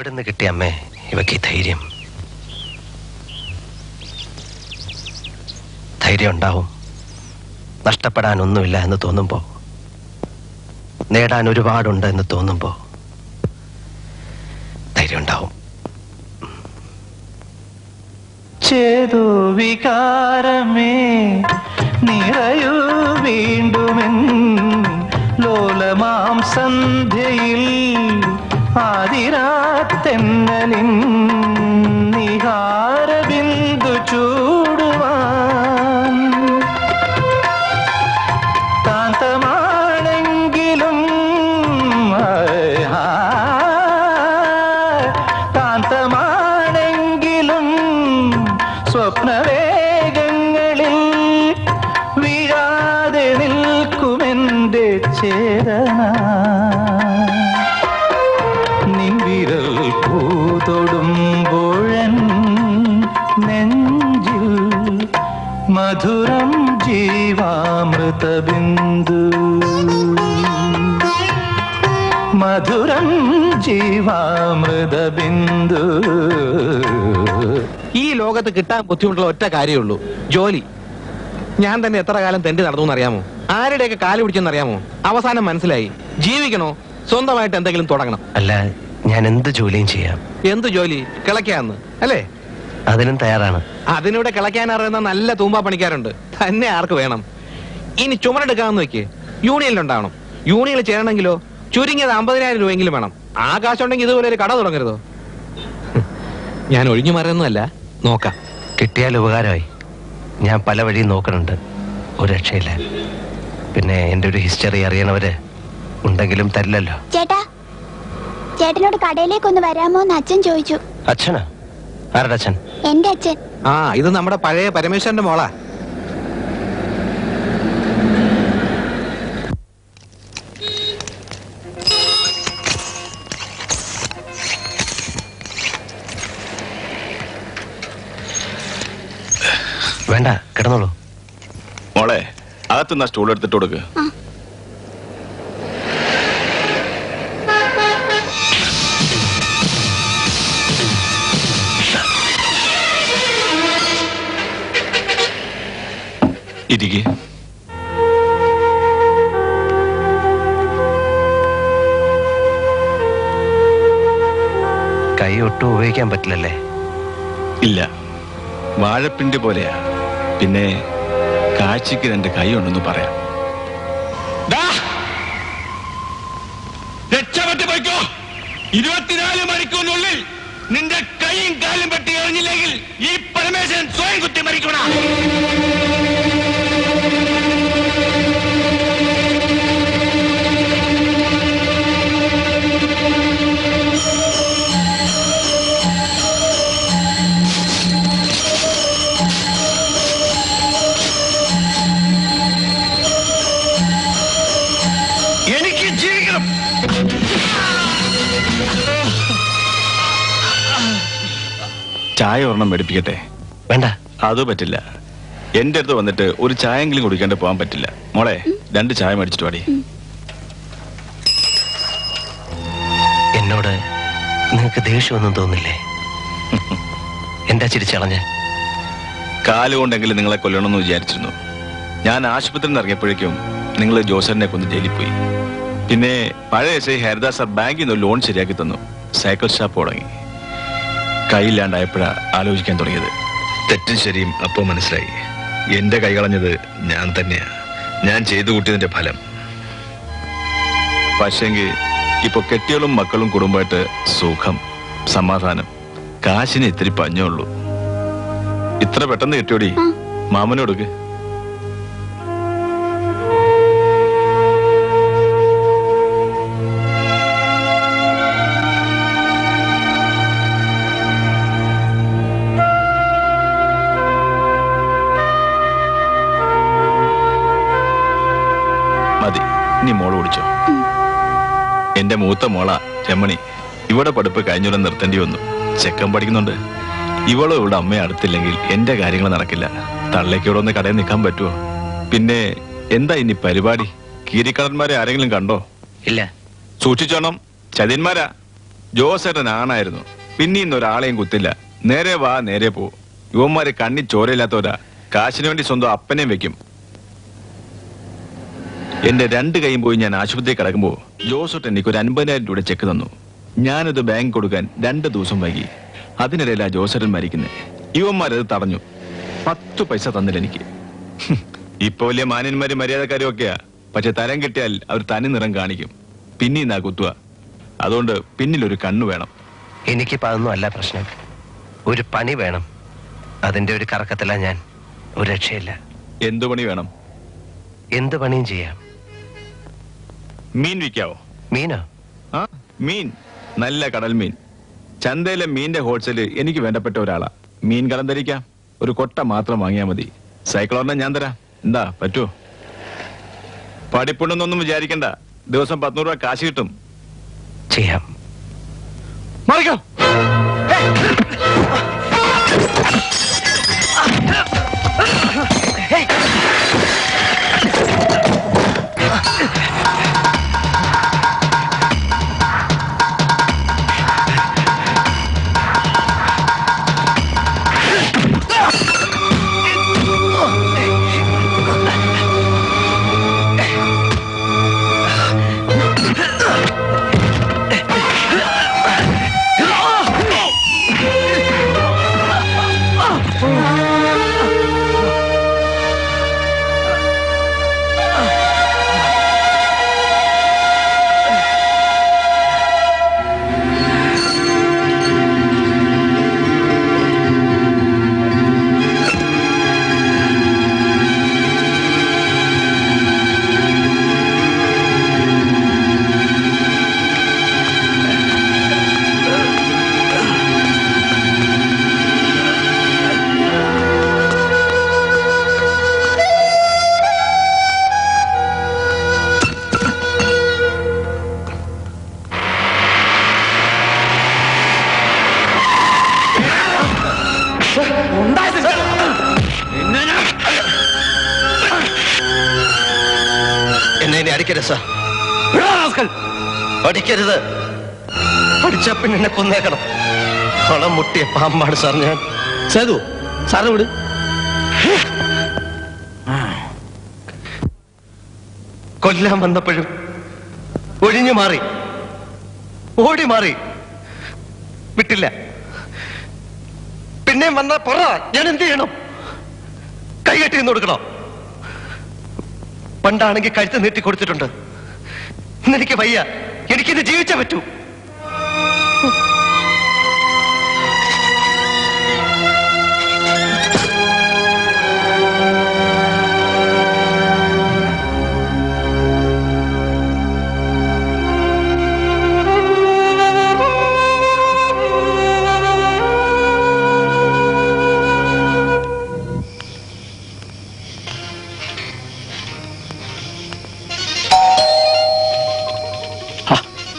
[SPEAKER 2] എവിടുന്ന് കിട്ടിയ അമ്മേ ഇവക്ക് ഈ ധൈര്യം? ധൈര്യം ഉണ്ടാവും നഷ്ടപ്പെടാൻ ഒന്നുമില്ല എന്ന് തോന്നുമ്പോ, നേടാൻ ഒരുപാടുണ്ട് എന്ന് തോന്നുമ്പോ ധൈര്യം ഉണ്ടാവും.
[SPEAKER 1] ചേതോ വികാരമേ നിറയൂ വീണ്ടുമെൻ ലോലമാം സന്ധ്യയിൽ ആതിരാത്തെന്നലിൻ നിഹാരബിന്ദു ചൂടുവാൻ കാന്തമാണെങ്കിലും കാന്തമാണെങ്കിലും സ്വപ്നവേഗങ്ങളിൽ വീഴാതെ നിൽക്കുമെന്റെ ചേതന. നിൻവിരൽ പൂതൊടുമ്പോഴൻ നെഞ്ചിൽ മധുരം ജീവാമൃതബിന്ദു, മധുരം ജീവാമൃതബിന്ദു.
[SPEAKER 7] ഈ ലോകത്ത് കിട്ടാൻ ബുദ്ധിമുട്ടുള്ള ഒറ്റ കാര്യമുള്ളൂ, ജോലി. ഞാൻ തന്നെ എത്ര കാലം തെണ്ടി നടന്നു എന്നറിയാമോ? ആരുടെയൊക്കെ കാല് പിടിച്ചെന്നറിയാമോ? അവസാനം മനസ്സിലായി, ജീവിക്കണോ സ്വന്തമായിട്ട് എന്തെങ്കിലും തുടങ്ങണം.
[SPEAKER 2] അല്ല, ഞാൻ എന്ത് ജോലിയും ചെയ്യാം.
[SPEAKER 7] എന്ത് ജോലി? കിളയ്ക്കാന്ന് അല്ലേ?
[SPEAKER 2] അതിനും തയ്യാറാണ്.
[SPEAKER 7] അതിനൂടെ കിളയ്ക്കാൻ അറിയുന്ന നല്ല തൂമ്പാ പണിക്കാരുണ്ട്, തന്നെ ആർക്ക് വേണം? ഇനി ചുമടെടുക്കാമെന്ന് വെക്ക്, യൂണിയനിലുണ്ടാവണം. യൂണിയനിൽ ചേരണമെങ്കിലോ ചുരുങ്ങിയത് 50,000 രൂപയെങ്കിലും വേണം. ആ കാശുണ്ടെങ്കിൽ ഇതുപോലെ ഒരു കട തുടങ്ങരുതോ? ഞാൻ ഒഴിഞ്ഞു മറിയൊന്നുമല്ല, നോക്കാം.
[SPEAKER 2] കിട്ടിയാൽ ഉപകാരമായി. ഞാൻ പല വഴിയും നോക്കണുണ്ട്, ഒരു രക്ഷയില്ല. പിന്നെ എൻ്റെ ഒരു ഹിസ്റ്ററി അറിയണവര് ഉണ്ടെങ്കിലും തരില്ലല്ലോ.
[SPEAKER 9] ചേട്ടാ, ചേട്ടനോട് കടയിലേക്കൊന്ന് വരാമോന്ന് അച്ഛൻ ചോദിച്ചു.
[SPEAKER 2] അച്ഛനാ? ആരുടെ അച്ഛൻ?
[SPEAKER 9] എന്റെ അച്ഛൻ.
[SPEAKER 7] ആ, ഇത് നമ്മുടെ പഴയ പരമേശ്വരന്റെ മോളാ.
[SPEAKER 2] വേണ്ട, കിടന്നോളൂ.
[SPEAKER 6] മോളെ, അകത്തുനിന്ന് സ്റ്റൂൾ എടുത്തിട്ട് കൊടുക്ക്. ഇരിക്കെ.
[SPEAKER 2] കൈ ഒട്ടും ഉപയോഗിക്കാൻ പറ്റില്ലല്ലേ?
[SPEAKER 6] ഇല്ല, വാഴപ്പിണ്ടി പോലെയാ. പിന്നെ കാഴ്ചക്ക് 2 കൈ ഉണ്ടെന്ന് പറയാം. രക്ഷപ്പെട്ട് പോയിക്കോ. 24 മണിക്കൂറിനുള്ളിൽ നിന്റെ കൈയും കാലും പെട്ടി എറിഞ്ഞില്ലെങ്കിൽ ഈ പരമേശ്വരൻ സ്വയം കുത്തി മരിക്കണം. എനിക്ക് ജീവിക്കണം. ചായ ഒരെണ്ണം മേടിപ്പിക്കട്ടെ?
[SPEAKER 2] വേണ്ട,
[SPEAKER 6] അത് പറ്റില്ല. എന്റെ അടുത്ത് വന്നിട്ട് ഒരു ചായെങ്കിലും കുടിക്കാണ്ട് പോകാൻ പറ്റില്ല. മോളെ, 2 ചായ മേടിച്ചിട്ട് പാടി.
[SPEAKER 2] എന്നോട് നിങ്ങൾക്ക് ദേഷ്യമൊന്നും തോന്നില്ലേ? എന്താ ചിരിച്ചളഞ്ഞ്?
[SPEAKER 6] കാലുകൊണ്ടെങ്കിലും നിങ്ങളെ കൊല്ലണമെന്ന് വിചാരിച്ചിരുന്നു. ഞാൻ ആശുപത്രിയിൽ നിന്ന് ഇറങ്ങിയപ്പോഴേക്കും നിങ്ങൾ ജോസറിനെ കൊന്ന് ജയിലിൽ പോയി. പിന്നെ പഴയ എസ് ഐ ഹരിദാസ് സാർ ബാങ്കിൽ നിന്ന് ലോൺ ശരിയാക്കി തന്നു. സൈക്കിൾ ഷോപ്പ് തുടങ്ങി. കൈയില്ലാണ്ടായപ്പോഴാ ആലോചിക്കാൻ തുടങ്ങിയത്.
[SPEAKER 4] തെറ്റും ശരിയും അപ്പോ മനസ്സിലായി. എന്റെ കൈ കളഞ്ഞത് ഞാൻ തന്നെയാ. ഞാൻ ചെയ്തു കൂട്ടിയതിന്റെ ഫലം.
[SPEAKER 6] പക്ഷെങ്കിൽ ഇപ്പൊ കെട്ടികളും മക്കളും കുടുംബമായിട്ട് സുഖം, സമാധാനം. കാശിന് ഇത്തിരി പഞ്ഞേ ഉള്ളൂ. ഇത്ര പെട്ടെന്ന് കിട്ടിയോടി? മാമനോടുക്ക്. മതി, നീ മോള് കുടിച്ചോ. എന്റെ മൂത്ത മോള രമണി. ഇവിടെ പഠിപ്പ് കഴിഞ്ഞുടൻ നിർത്തേണ്ടി വന്നു. ചെക്കൻ പഠിക്കുന്നുണ്ട്. ഇവളോ ഇവിടെ അമ്മയെ അടുത്തില്ലെങ്കിൽ എന്റെ കാര്യങ്ങൾ നടക്കില്ല. തള്ളേക്ക് ഇവിടെ ഒന്ന് കടയിൽ നിൽക്കാൻ പറ്റുമോ? പിന്നെ എന്താ ഇനി പരിപാടി? കീരിക്കടന്മാരെ ആരെങ്കിലും കണ്ടോ?
[SPEAKER 2] ഇല്ല.
[SPEAKER 6] സൂക്ഷിച്ചോണം, ചതിയന്മാരാ. ജോസേട്ടൻ ആണായിരുന്നു. പിന്നീന്ന് ഒരാളെയും കുത്തില്ല. നേരെ വാ നേരെ പോ. യുവന്മാര് കണ്ണി ചോരയില്ലാത്തവരാ. കാശിന് വേണ്ടി സ്വന്തം അപ്പനെയും വെക്കും. എന്റെ 2 കൈയും പോയി ഞാൻ ആശുപത്രി കിടക്കുമ്പോ ജോസേട്ടൻ എനിക്ക് ഒരു 50,000 രൂപ ചെക്ക് തന്നു. ഞാനത് ബാങ്ക് കൊടുക്കാൻ 2 ദിവസം വൈകി. അതിനിടയിലാ ജോസേട്ടൻ മരിക്കുന്നത്. യുവന്മാരത് തടഞ്ഞു. 10 പൈസ തന്നില്ല എനിക്ക്. ഇപ്പൊ വലിയ മാന്യന്മാരും മര്യാദക്കാരും ഒക്കെയാ. പക്ഷെ തരം കിട്ടിയാൽ അവർ തനി നിറം കാണിക്കും. പിന്നീന്നാ കുത്തുക. അതുകൊണ്ട് പിന്നിലൊരു കണ്ണു വേണം.
[SPEAKER 2] എനിക്കിപ്പോ അതൊന്നും അല്ല പ്രശ്നം. ഒരു പണി വേണം. അതിന്റെ ഒരു കറക്കത്തില്ല ഞാൻ. ഒരു രക്ഷയില്ല.
[SPEAKER 6] എന്തു പണി വേണം?
[SPEAKER 2] എന്ത് പണിയും ചെയ്യാം.
[SPEAKER 6] മീൻ വിൽക്കാവോ?
[SPEAKER 2] മീനോ?
[SPEAKER 6] ആ, മീൻ. നല്ല കടൽ മീൻ. ചന്തയിലെ മീനിന്റെ ഹോൾസെയിൽ എനിക്ക് വേണ്ടപ്പെട്ട ഒരാളാ. മീൻ കടം ധരിക്കാം. ഒരു കൊട്ട മാത്രം വാങ്ങിയാൽ മതി. സൈക്കിളോറിനെ ഞാൻ തരാം. എന്താ പറ്റുമോ? പഠിപ്പുണ്ടെന്നൊന്നും വിചാരിക്കണ്ട. ദിവസം 100 രൂപ കാശ് കിട്ടും.
[SPEAKER 2] ചെയ്യാം.
[SPEAKER 6] മറിക്കോ.
[SPEAKER 2] എന്നെ അടിക്കരുത് സാർ. അടിക്കരുത്. അടിച്ച പിന്നെ എന്നെ കൊന്നേക്കണം. പണം മുട്ടിയ പാമ്പാണ് സാർ ഞാൻ. സേതു സാറ് വിട്. കൊല്ലാൻ വന്നപ്പോഴും ഒഴിഞ്ഞു മാറി, ഓടി മാറി, വിട്ടില്ല. പിന്നെയും വന്ന പറ, ഞാൻ എന്ത് ചെയ്യണം? കൈകെട്ടി നിന്ന് കൊടുക്കണോ? പണ്ടാണെങ്കിൽ കഴുത്ത് നീട്ടി കൊടുത്തിട്ടുണ്ട്. ഇന്നെനിക്ക് വയ്യ. എനിക്കിത് ജീവിച്ചേ പറ്റൂ.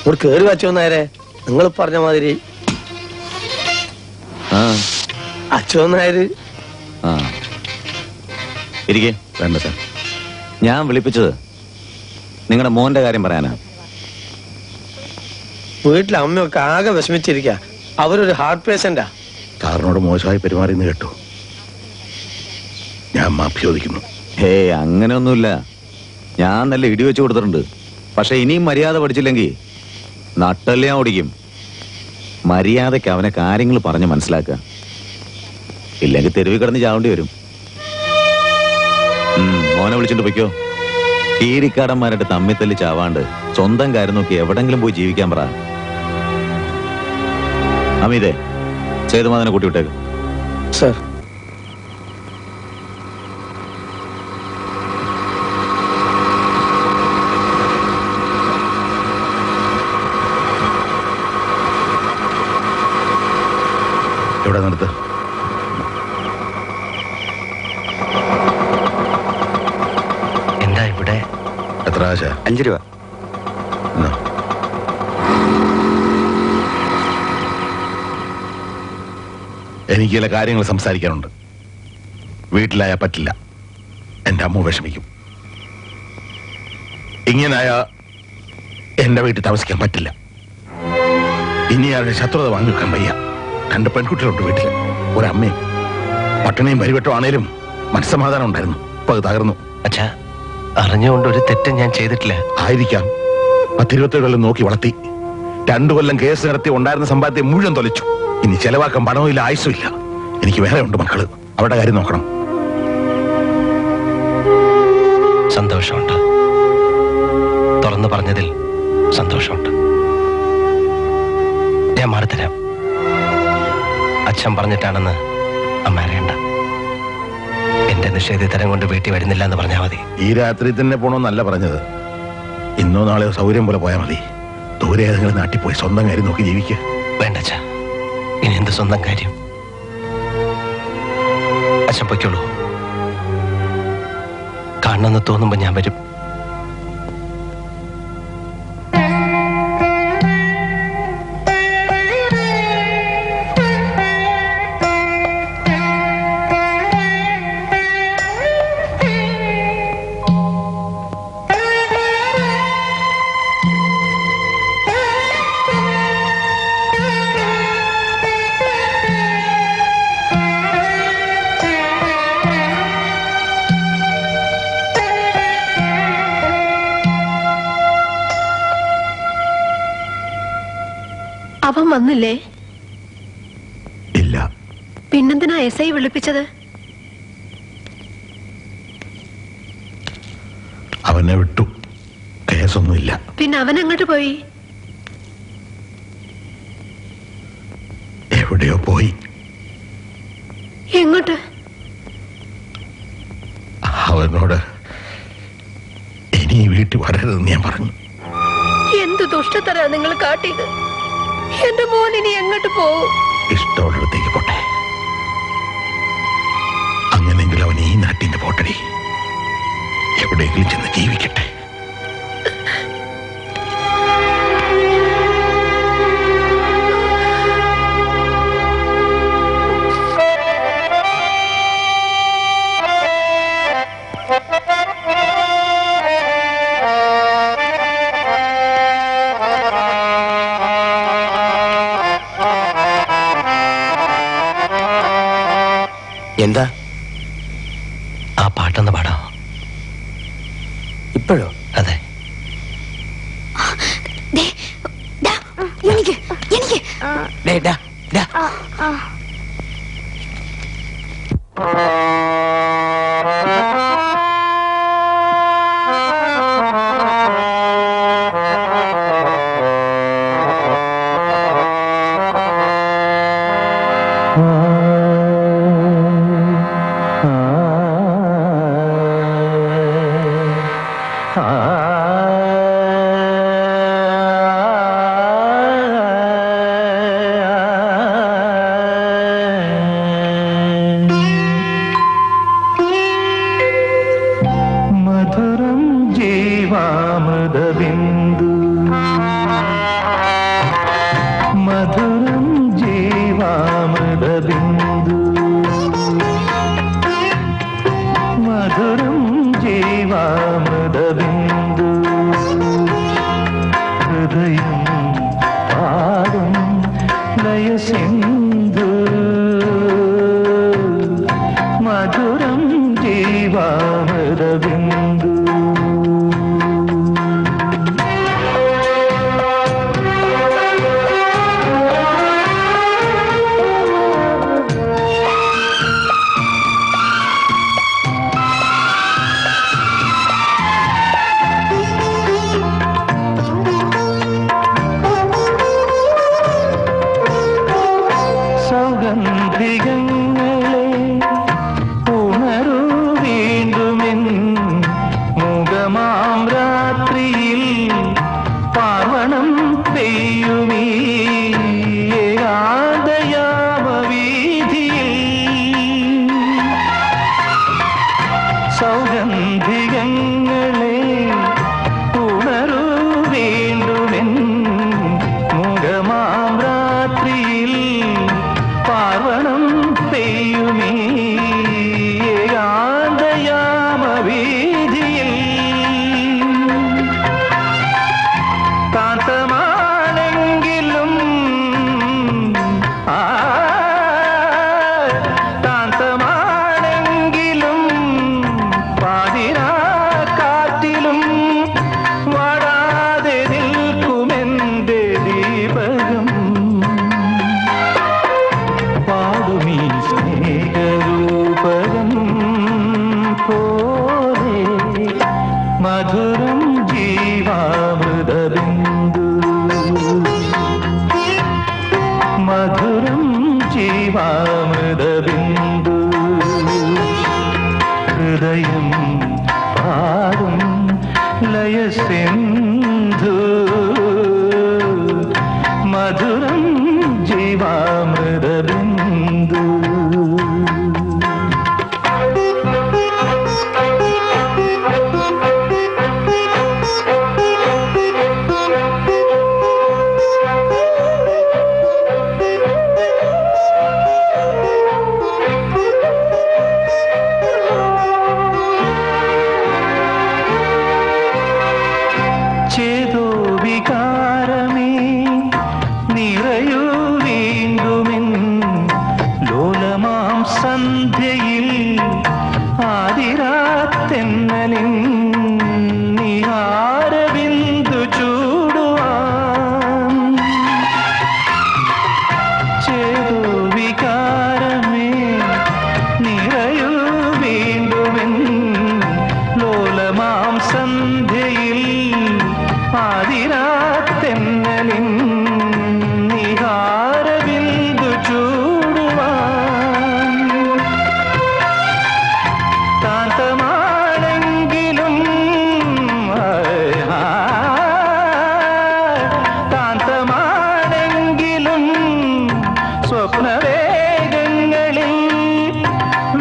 [SPEAKER 2] ഇവിടെ കേറി വച്ചോ നേരെ. നിങ്ങൾ പറഞ്ഞ മാതിരി അച്ഛൻ നായര്.
[SPEAKER 5] ഇരിക്കേ. വേണ്ട സാർ, ഞാൻ വിളിപ്പിച്ചത് നിങ്ങളുടെ മോന്റെ കാര്യം പറയാനാ.
[SPEAKER 2] വീട്ടിലെ അമ്മയൊക്കെ ആകെ വിഷമിച്ചിരിക്ക. അവരൊരു ഹാർട്ട് പേഷ്യന്റാ.
[SPEAKER 4] സാറിനോട് മോശമായി പെരുമാറിയെന്ന് കേട്ടു. ഞാൻ മാപ്പ് ചോദിക്കുന്നു.
[SPEAKER 5] ഹേയ്, അങ്ങനെയൊന്നുമില്ല. ഞാൻ നല്ല ഇടി വെച്ച് കൊടുത്തിട്ടുണ്ട്. പക്ഷെ ഇനിയും മര്യാദ പഠിച്ചില്ലെങ്കിൽ നട്ടെല്ലാം ഓടിക്കും. മര്യാദയ്ക്ക് അവനെ കാര്യങ്ങൾ പറഞ്ഞ് മനസ്സിലാക്കുക. ഇല്ലെങ്കിൽ തെരുവിൽ കിടന്ന് ചാവേണ്ടി വരും. മോനെ വിളിച്ചിട്ട് പൊയ്ക്കോ. കീരിക്കാടന്മാരായിട്ട് തമ്മിൽ തല്ലി ചാവാണ്ട് സ്വന്തം കാര്യം നോക്കി എവിടെങ്കിലും പോയി ജീവിക്കാൻ പറ. അമിതേ, സേതുമാധവനെ കൂട്ടി വിട്ടേക്ക്.
[SPEAKER 2] സർ.
[SPEAKER 4] ഇവിടെ നിർത്ത്.
[SPEAKER 2] എന്താ ഇവിടെ?
[SPEAKER 4] എത്ര ആശ?
[SPEAKER 3] 5 രൂപ.
[SPEAKER 4] എനിക്ക് ചില കാര്യങ്ങൾ സംസാരിക്കാനുണ്ട്. വീട്ടിലായാ പറ്റില്ല. എന്റെ അമ്മ വിഷമിക്കും. ഇങ്ങനായ എന്റെ വീട്ടിൽ താമസിക്കാൻ പറ്റില്ല. ഇനി ആരുടെ ശത്രുത വാങ്ങി വെക്കാൻ വയ്യ. 2 പെൺകുട്ടികളുണ്ട് വീട്ടില്, ഒരമ്മയും. പട്ടിണിയും പരിവട്ടം ആണേലും മനസ്സമാധാനം ഉണ്ടായിരുന്നു. ഇപ്പൊ അത് തകർന്നു.
[SPEAKER 2] അച്ഛാ, അറിഞ്ഞുകൊണ്ട് ഒരു തെറ്റും ഞാൻ ചെയ്തിട്ടില്ല.
[SPEAKER 4] ആയിരിക്കാം. 10-27 കൊല്ലം നോക്കി വളർത്തി. 2 കൊല്ലം കേസ് നടത്തി ഉണ്ടായിരുന്ന സമ്പാദ്യം മുഴുവൻ തൊലച്ചു. ഇനി ചെലവാക്കാൻ പണവും ഇല്ല, ആയുസും ഇല്ല. എനിക്ക് വേറെ ഉണ്ട് മക്കള്, അവരുടെ കാര്യം നോക്കണം.
[SPEAKER 2] സന്തോഷമുണ്ട്, തുറന്നു പറഞ്ഞതിൽ സന്തോഷമുണ്ട്. ഞാൻ മാറിത്തരാം. അച്ഛൻ പറഞ്ഞിട്ടാണെന്ന് അമ്മ അറിയണ്ട. എന്റെ നിഷേധിതരം കൊണ്ട് വീട്ടിൽ വരുന്നില്ല എന്ന് പറഞ്ഞാൽ മതി.
[SPEAKER 4] ഈ രാത്രി തന്നെ പോണോന്നല്ല പറഞ്ഞത്. ഇന്നോ നാളെയോ സൗകര്യം പോലെ പോയാൽ മതി. ദൂരെ ഏതെങ്കിലും നാട്ടിൽ പോയി സ്വന്തം കാര്യം നോക്കി ജീവിക്കുക.
[SPEAKER 2] വേണ്ട അച്ഛാ, ഇനി എന്ത് സ്വന്തം കാര്യം? അച്ഛൻ പൊയ്ക്കോളൂ. കാണണമെന്ന് തോന്നുമ്പോ ഞാൻ വരും.
[SPEAKER 11] അവൻ വന്നില്ലേ?
[SPEAKER 4] ഇല്ല.
[SPEAKER 11] പിന്നെന്തിനാ SI വിളിപ്പിച്ചത്?
[SPEAKER 4] അവനെ വിട്ടു, കേസൊന്നുമില്ല.
[SPEAKER 11] പിന്നെ അവൻ എങ്ങോട്ട് പോയി?
[SPEAKER 4] എവിടെയോ പോയി.
[SPEAKER 11] എങ്ങോട്ട്?
[SPEAKER 4] അവനോട് ഇനി വീട്ടിൽ വരരുതെന്ന് ഞാൻ പറഞ്ഞു.
[SPEAKER 11] എന്ത് ദുഷ്ടത്തരാ നിങ്ങൾ കാട്ടിയത്? എന്റെ മോൻ ഇനി എങ്ങോട്ട് പോവും?
[SPEAKER 4] ഇഷ്ടമുള്ളിടത്തേക്ക് പോട്ടെ. അങ്ങനെയെങ്കിലും അവൻ ഈ നാട്ടിൽ നിന്ന് പോട്ടടി. എവിടെയെങ്കിലും ചെന്ന് ജീവിക്കട്ടെ.
[SPEAKER 2] എന്താ ആ പാട്ടൊന്ന് പാടോ? ഇപ്പോഴോ? അതെ.
[SPEAKER 14] മധുരം ജീവാമൃതബിന്ദു, മധുരം ജീവാമൃതബിന്ദു, മധുരം ജീവാമൃതബിന്ദു, ഹൃദയം പാടും ലയസിന്ധു, മധുരം ജീവാമൃതബിന്ദു. സൗഗന്ധികങ്ങളെ ഉണരൂ വീണ്ടുമെൻ മുഖമാം രാത്രിയിൽ പാർവണം പെയ്യുമീ ഏകാന്തയാമവീഥിയിൽ. സൗഗന്ധികങ്ങളെ ഉണരൂ വീണ്ടുമെൻ മുഖമാം രാത്രിയിൽ പാർവണം പെയ്യുമീ ഏകാന്തയാമവീഥിയിൽ. താത്തമാണെങ്കിലും മധുരം ജീവാമൃതബിന്ദു ഹൃദയം പാടും ലയസിന്ധു മധുരം ജീവാമൃതബിന്ദു ചേതോ വികാരമേ നിറയൂ വീണ്ടുമെൻ ലോലമാം സന്ധ്യയിൽ ആതിരാത്തെന്നലിൻ നിഹാരബിന്ദു ചൂടുവാൻ ചേതോ വികാരമേ നിറയൂ വീണ്ടുമെൻ ലോലമാം സന്ധ്യയിൽ ആതിരാത്തെന്നലിൻ നിഹാരബിന്ദു ചൂടുവാൻ താന്തമാണെങ്കിലും താന്തമാണെങ്കിലും സ്വപ്നവേഗങ്ങളിൽ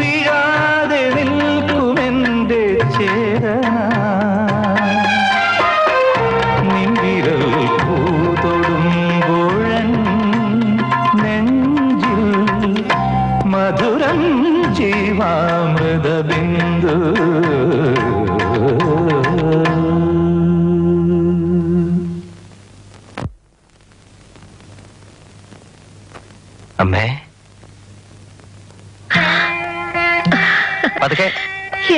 [SPEAKER 14] വീഴാതെ നിൽക്കുമെന്റെ ചേതന നിൻവിരൽ പൂതൊടുമ്പോഴൻ നെഞ്ചിൽ മധുരം ജീവാമൃതബിന്ദു
[SPEAKER 2] അമ്മേ പതുക്കെ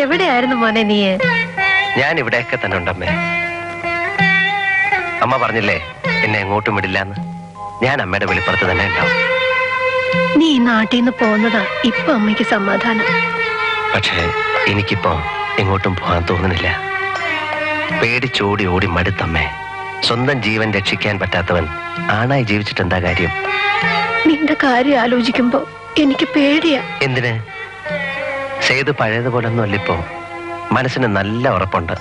[SPEAKER 11] എവിടെയായിരുന്നു മോനെ നീ?
[SPEAKER 2] ഞാൻ ഇവിടെയൊക്കെ തന്നെ ഉണ്ടമ്മേ. അമ്മ പറഞ്ഞില്ലേ എന്നെ എങ്ങോട്ടും വിടില്ലാന്ന്. ഞാൻ അമ്മയുടെ വെളിപ്പുറത്ത് തന്നെ ഉണ്ടാവും.
[SPEAKER 11] നീ നാട്ടിൽ നിന്ന് പോകുന്നതാ ഇപ്പൊ അമ്മയ്ക്ക് സമാധാനം.
[SPEAKER 2] പക്ഷേ എനിക്കിപ്പോ എങ്ങോട്ടും പോകാൻ തോന്നുന്നില്ല. പേടിച്ചോടി ഓടി മടുത്തമ്മേ. സ്വന്തം ജീവൻ രക്ഷിക്കാൻ പറ്റാത്തവൻ ആണായി ജീവിച്ചിട്ട് എന്താ കാര്യം?
[SPEAKER 11] നിന്റെ കാര്യം ആലോചിക്കുമ്പോ എനിക്ക് പേടിയാ.
[SPEAKER 2] എന്തിന്? സേതു പഴയതുപോലെ ഒന്നും അല്ലിപ്പോ. മനസ്സിന് നല്ല ഉറപ്പുണ്ട്.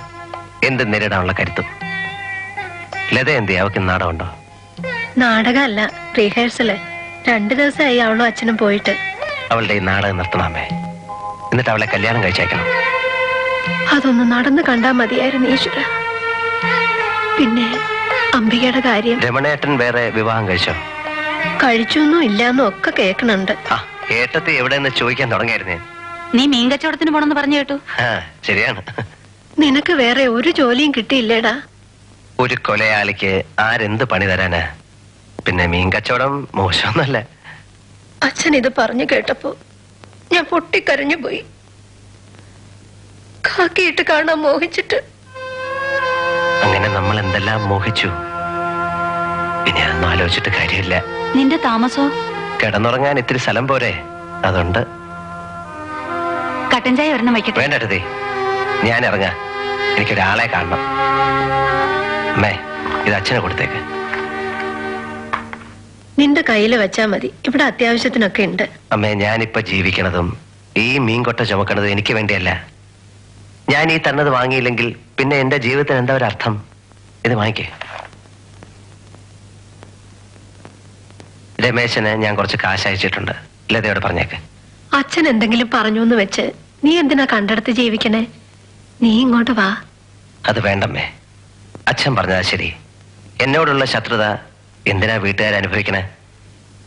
[SPEAKER 2] എന്ത് നേരിടാനുള്ള കരുത്തും. ലത എന്തി അവക്ക് നാടകമുണ്ടോ?
[SPEAKER 11] നാടകമല്ല, റിഹേഴ്സല്. 2 ദിവസമായി അവളും അച്ഛനും പോയിട്ട്.
[SPEAKER 2] അവളുടെ ഈ നാടകം നിർത്തണമേ. എന്നിട്ട് അവളെ കല്യാണം കഴിച്ചേക്കണം.
[SPEAKER 11] അതൊന്ന് നടന്ന് കണ്ടാ മതിയായിരുന്നു ഈശ്വര. പിന്നെ അംബികയുടെ കാര്യം.
[SPEAKER 2] രമണേട്ടൻ വേറെ വിവാഹം കഴിച്ചോ?
[SPEAKER 11] കഴിച്ചൊന്നും ഇല്ലാന്നും ഒക്കെ കേൾക്കണുണ്ട്.
[SPEAKER 2] ഏട്ടത്തി എവിടെയെന്ന് ചോദിക്കാൻ തുടങ്ങിയായിരുന്നേ.
[SPEAKER 9] നീ മീൻ കച്ചവടത്തിന് പോണെന്ന് പറഞ്ഞു കേട്ടു.
[SPEAKER 2] ശരിയാണ്.
[SPEAKER 11] നിനക്ക് വേറെ ഒരു ജോലിയും കിട്ടിയില്ലേടാ?
[SPEAKER 2] ഒരു കൊലയാളിക്ക് ആരെന്ത് പണി തരാനാ? പിന്നെ മീൻ കച്ചവടം മോശമൊന്നുമല്ല.
[SPEAKER 11] അച്ഛൻ ഇത് പറഞ്ഞു കേട്ടപ്പോ ഞാൻ പൊട്ടിക്കരഞ്ഞു പോയി. കാക്കിയിട്ട് കാണാൻ മോഹിച്ചിട്ട്.
[SPEAKER 2] അങ്ങനെ നമ്മൾ എന്തെല്ലാം മോഹിച്ചു. പിന്നെ അതൊന്നും ആലോചിച്ചിട്ട് കാര്യമില്ല.
[SPEAKER 9] നിന്റെ താമസോ?
[SPEAKER 2] കിടന്നുറങ്ങാൻ ഇത്തിരി സ്ഥലം പോരെ, അതുകൊണ്ട്.
[SPEAKER 9] കട്ടൻ ചായ ഒരെണ്ണം വയ്ക്കട്ടെ?
[SPEAKER 2] വേണ്ടേ, ഞാൻ ഇറങ്ങാ. എനിക്കൊരാളെ കാണണം. അമ്മേ, ഇത് അച്ഛനെ കൊടുത്തേക്ക്.
[SPEAKER 11] നിന്റെ കയ്യിൽ വെച്ചാ മതി. ഇവിടെ അത്യാവശ്യത്തിനൊക്കെ ഉണ്ട്.
[SPEAKER 2] അമ്മേ, ഞാനിപ്പോ ജീവിക്കണതും ഈ മീൻകൊട്ട ചുമക്കണതും എനിക്ക് വേണ്ടിയല്ല. ഞാൻ ഈ തന്നത് വാങ്ങിയില്ലെങ്കിൽ പിന്നെ എന്റെ ജീവിതത്തിന് എന്താ ഒരു അർത്ഥം? ഇത് വാങ്ങിക്കേ. രമേശന് ഞാൻ കുറച്ച് കാശ് അയച്ചിട്ടുണ്ട്. ലതയോട് പറഞ്ഞേക്ക്.
[SPEAKER 11] അച്ഛൻ എന്തെങ്കിലും പറഞ്ഞു എന്ന് വെച്ച് നീ എന്തിനാ കണ്ടെടുത്ത് ജീവിക്കണേ? നീ ഇങ്ങോട്ട് വാ.
[SPEAKER 2] അത് വേണ്ടമ്മേ. അച്ഛൻ പറഞ്ഞതാ ശരി. എന്നോടുള്ള ശത്രുത എന്തിനാ വീട്ടുകാർ അനുഭവിക്കണേ?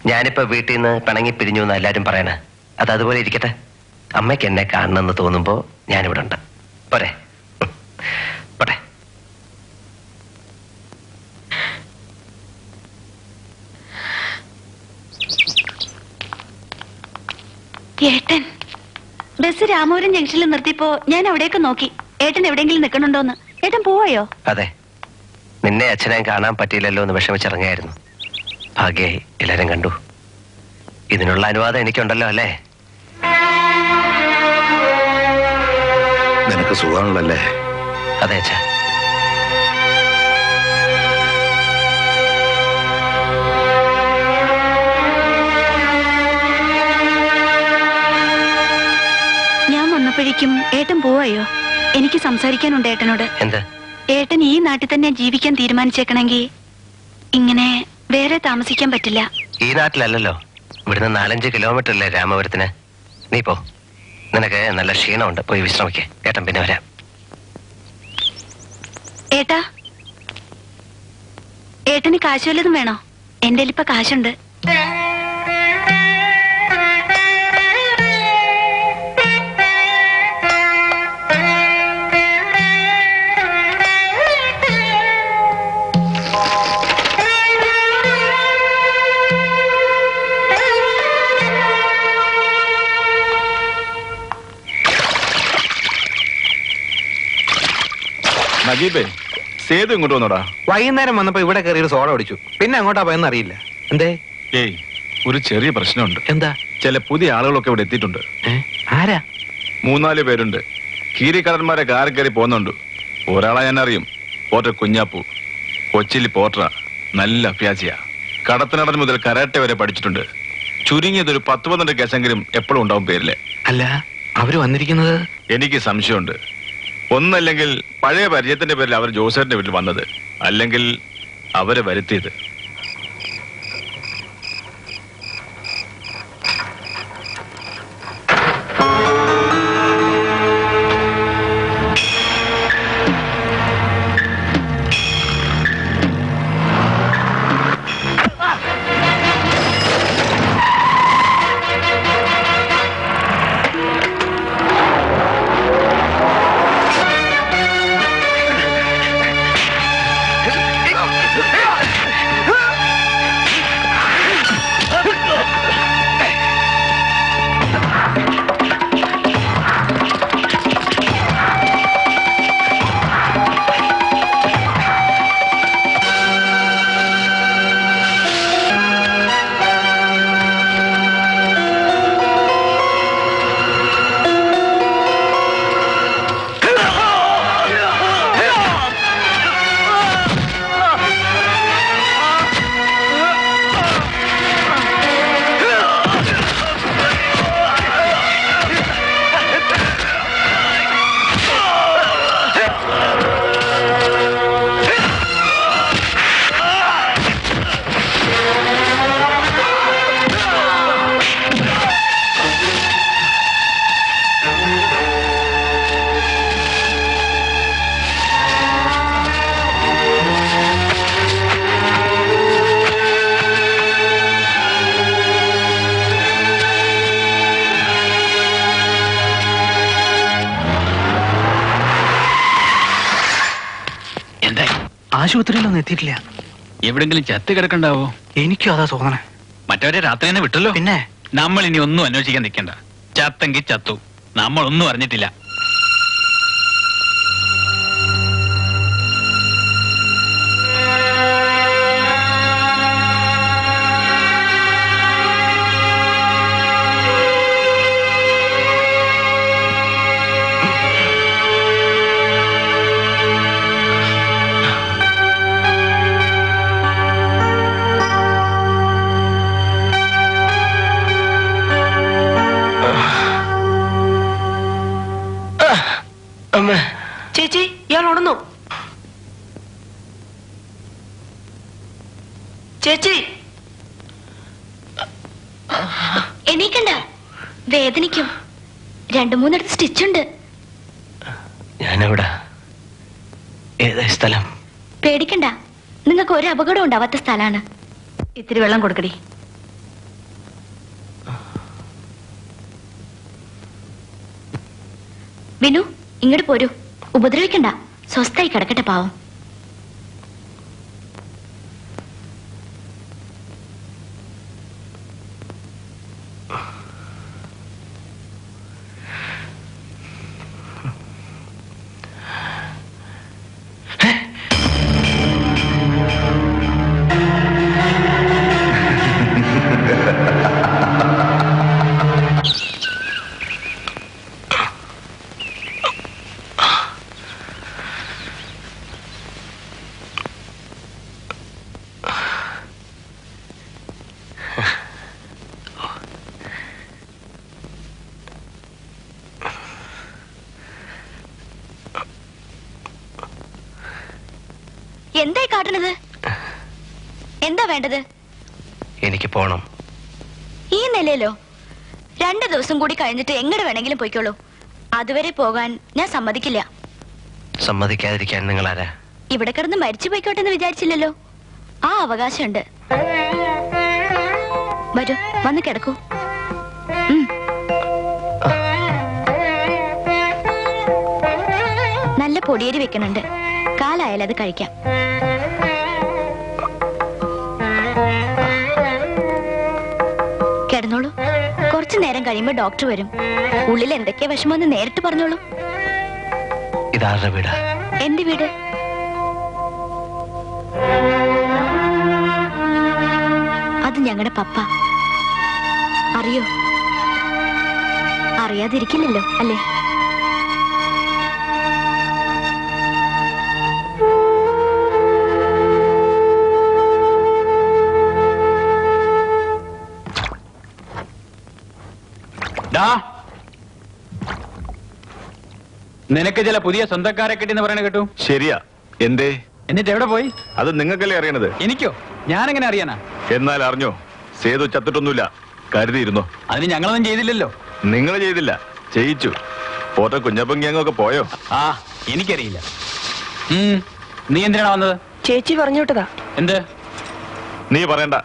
[SPEAKER 2] ഞാനിപ്പോ വീട്ടിൽ നിന്ന് പിണങ്ങി പിരിഞ്ഞു എന്ന് എല്ലാരും പറയണേ. അത് അതുപോലെ ഇരിക്കട്ടെ. അമ്മയ്ക്ക് എന്നെ കാണണമെന്ന് തോന്നുമ്പോ ഞാനിവിടെ ഉണ്ട്. പോരെ? പോട്ടെ.
[SPEAKER 9] ഏട്ടൻ ബസ് രാമപുരം ജംഗ്ഷനിൽ നിർത്തിയപ്പോ ഞാൻ അവിടേക്ക് നോക്കി. ഏട്ടൻ എവിടെയെങ്കിലും നിൽക്കണുണ്ടോന്ന്. ഏട്ടൻ പോവായോ?
[SPEAKER 2] അതെ, നിന്നെ അച്ഛനെ കാണാൻ പറ്റിയില്ലല്ലോ എന്ന് വിഷമിച്ചിറങ്ങിയായിരുന്നു. ഭാഗ്യായി എല്ലാരും കണ്ടു. ഇതിനുള്ള അനുവാദം എനിക്കുണ്ടല്ലോ അല്ലേ?
[SPEAKER 4] നിനക്ക് സുഖമാണല്ലേ?
[SPEAKER 2] അതെ അച്ഛാ.
[SPEAKER 9] ശരിക്കും ഏട്ടൻ പോവായോ? എനിക്ക് സംസാരിക്കാനുണ്ട് ഏട്ടനോട്.
[SPEAKER 2] എന്താ?
[SPEAKER 9] ഏട്ടൻ ഈ നാട്ടിൽ തന്നെ ജീവിക്കാൻ തീരുമാനിച്ചേക്കണമെങ്കിൽ ഇങ്ങനെ വേറെ താമസിക്കാൻ പറ്റില്ല.
[SPEAKER 2] ഈ നാട്ടിലല്ലല്ലോ, ഇവിടുന്ന് 4-5 കിലോമീറ്റർ അല്ലേ രാമപുരത്തിന്. നീ പോ, നിനക്ക് നല്ല ക്ഷീണമുണ്ട്, പോയി വിശ്രമിക്കേ. ഏട്ടൻ പിന്നെ വരാം.
[SPEAKER 9] ഏട്ടാ, ഏട്ടന് കാശ് വല്ലതും വേണോ? എന്റെ ഇപ്പൊ കാശുണ്ട്.
[SPEAKER 6] നജീബേ, സേതു ഇങ്ങോട്ട് വന്നോടാ.
[SPEAKER 1] വൈകുന്നേരം വന്നപ്പോ ഇവിടെ കയറി സോഡ അടിച്ചു. പിന്നെ അങ്ങോട്ടാ പോയെന്ന് അറിയില്ല. എന്തേ?
[SPEAKER 6] ഏയ്, ഒരു ചെറിയ പ്രശ്നമുണ്ട്.
[SPEAKER 1] എന്താ?
[SPEAKER 6] ചില പുതിയ ആളുകളൊക്കെ ഇവിടെ എത്തിയിട്ടുണ്ട്.
[SPEAKER 1] ആരാ?
[SPEAKER 6] 3-4 പേരുണ്ട്. കീരിക്കടന്മാരെ കാറി കയറി പോകുന്നുണ്ട്. ഒരാളെ ഞാൻ അറിയും, പോർട്ടർ കുഞ്ഞാപ്പു. കൊച്ചിയിൽ പോർട്ടറാ, നല്ല അഭ്യാസിയാ. കടത്തനടൻ മുതൽ കരാട്ടെ വരെ പഠിച്ചിട്ടുണ്ട്. ചുരുങ്ങിയതൊരു 10-12 കേസെങ്കിലും എപ്പോഴും ഉണ്ടാവും പേരില്.
[SPEAKER 1] അല്ല, അവര് വന്നിരിക്കുന്നത്?
[SPEAKER 6] എനിക്ക് സംശയമുണ്ട്. ഒന്നല്ലെങ്കിൽ പഴയ പരിചയത്തിന്റെ പേരിൽ അവർ ജോസേട്ടന്റെ വീട്ടിൽ വന്നത്, അല്ലെങ്കിൽ അവരെ വരുത്തിയത്.
[SPEAKER 1] ആശുപത്രിയിലൊന്നും എത്തിയിട്ടില്ല.
[SPEAKER 8] എവിടെങ്കിലും ചത്ത് കിടക്കണ്ടാവോ?
[SPEAKER 1] എനിക്കും അതാ തോന്നണേ.
[SPEAKER 8] മറ്റവരെ രാത്രി തന്നെ വിട്ടല്ലോ.
[SPEAKER 1] പിന്നെ
[SPEAKER 8] നമ്മൾ ഇനി ഒന്നും അന്വേഷിക്കാൻ നിൽക്കണ്ട. ചത്തെങ്കിൽ ചത്തു, നമ്മളൊന്നും അറിഞ്ഞിട്ടില്ല.
[SPEAKER 11] ചേച്ചി, ഇയാൾ ഉണർന്നു. ചേച്ചി,
[SPEAKER 9] എണീക്കണ്ട, വേദനിക്കും. 2-3 സ്റ്റിച്ചുണ്ട്.
[SPEAKER 2] ഞാനെവിടെ? ഏതാ സ്ഥലം?
[SPEAKER 9] പേടിക്കണ്ട, നിങ്ങൾക്ക് ഒരു അപകടം ഉണ്ടാവാത്ത സ്ഥലമാണ്. ഇത്തിരി വെള്ളം കൊടുക്കടി. വിനു, ഇങ്ങോട്ട് പോരൂ. ഉപദ്രവിക്കണ്ട, സ്വസ്ഥായി കിടക്കട്ടെ പാവം. എന്തായി കാട്ടണത്? എന്താ വേണ്ടത്?
[SPEAKER 2] എനിക്ക് പോണം.
[SPEAKER 9] ഈ നിലയിലോ? 2 ദിവസം കൂടി കഴിഞ്ഞിട്ട് എങ്ങോട്ട് വേണമെങ്കിലും പോയിക്കോളൂ. അതുവരെ പോകാൻ ഞാൻ സമ്മതിക്കില്ല.
[SPEAKER 2] സമ്മതിക്കാതിരിക്കാൻ നിങ്ങൾ ആരാ?
[SPEAKER 9] ഇവിടെ കിടന്ന് മരിച്ചു പോയിക്കോട്ടെ എന്ന് വിചാരിച്ചില്ലല്ലോ. ആ അവകാശമുണ്ട്. വരൂ, വന്ന് കിടക്കൂ. നല്ല പൊടിയേരി വെക്കണുണ്ട്. കാലായാലും അത് കഴിക്കാം. കിടന്നോളൂ. കുറച്ചു നേരം കഴിയുമ്പോ ഡോക്ടർ വരും. ഉള്ളിൽ എന്തൊക്കെയാ വിഷമമെന്ന് നേരിട്ട് പറഞ്ഞോളൂ.
[SPEAKER 2] ഇതാരുടെ വീടാ?
[SPEAKER 9] എന്റെ വീട്. അത് ഞങ്ങളുടെ പപ്പ. അറിയോ? അറിയാതിരിക്കില്ലല്ലോ അല്ലേ?
[SPEAKER 8] നിനക്ക് ചില പുതിയ സ്വന്തക്കാരെ കിട്ടിയെന്ന് പറയണ കേട്ടു.
[SPEAKER 6] ശരിയാ. എന്തേ?
[SPEAKER 8] എന്നിട്ട് എവിടെ പോയി?
[SPEAKER 6] അത് നിങ്ങൾക്കല്ലേ അറിയണത്.
[SPEAKER 8] എനിക്കോ? ഞാനെങ്ങനെ അറിയാനാ?
[SPEAKER 6] എന്നാൽ അറിഞ്ഞോ, സേതു ചത്തിട്ടൊന്നുമില്ല, കരുതിയിരുന്നോ.
[SPEAKER 8] അതിന് ഞങ്ങളൊന്നും ചെയ്തില്ലല്ലോ.
[SPEAKER 6] നിങ്ങൾ ചെയ്തില്ല, ചെയ്യിച്ചു. പോട്ടെ, കുഞ്ഞപ്പങ്കിയൊക്കെ പോയോ?
[SPEAKER 8] ആ, എനിക്കറിയില്ല. നീ എന്തിനാണ് വന്നത്?
[SPEAKER 11] ചേച്ചി പറഞ്ഞു വിട്ടതാ.
[SPEAKER 8] എന്ത്?
[SPEAKER 6] നീ പറയണ്ട,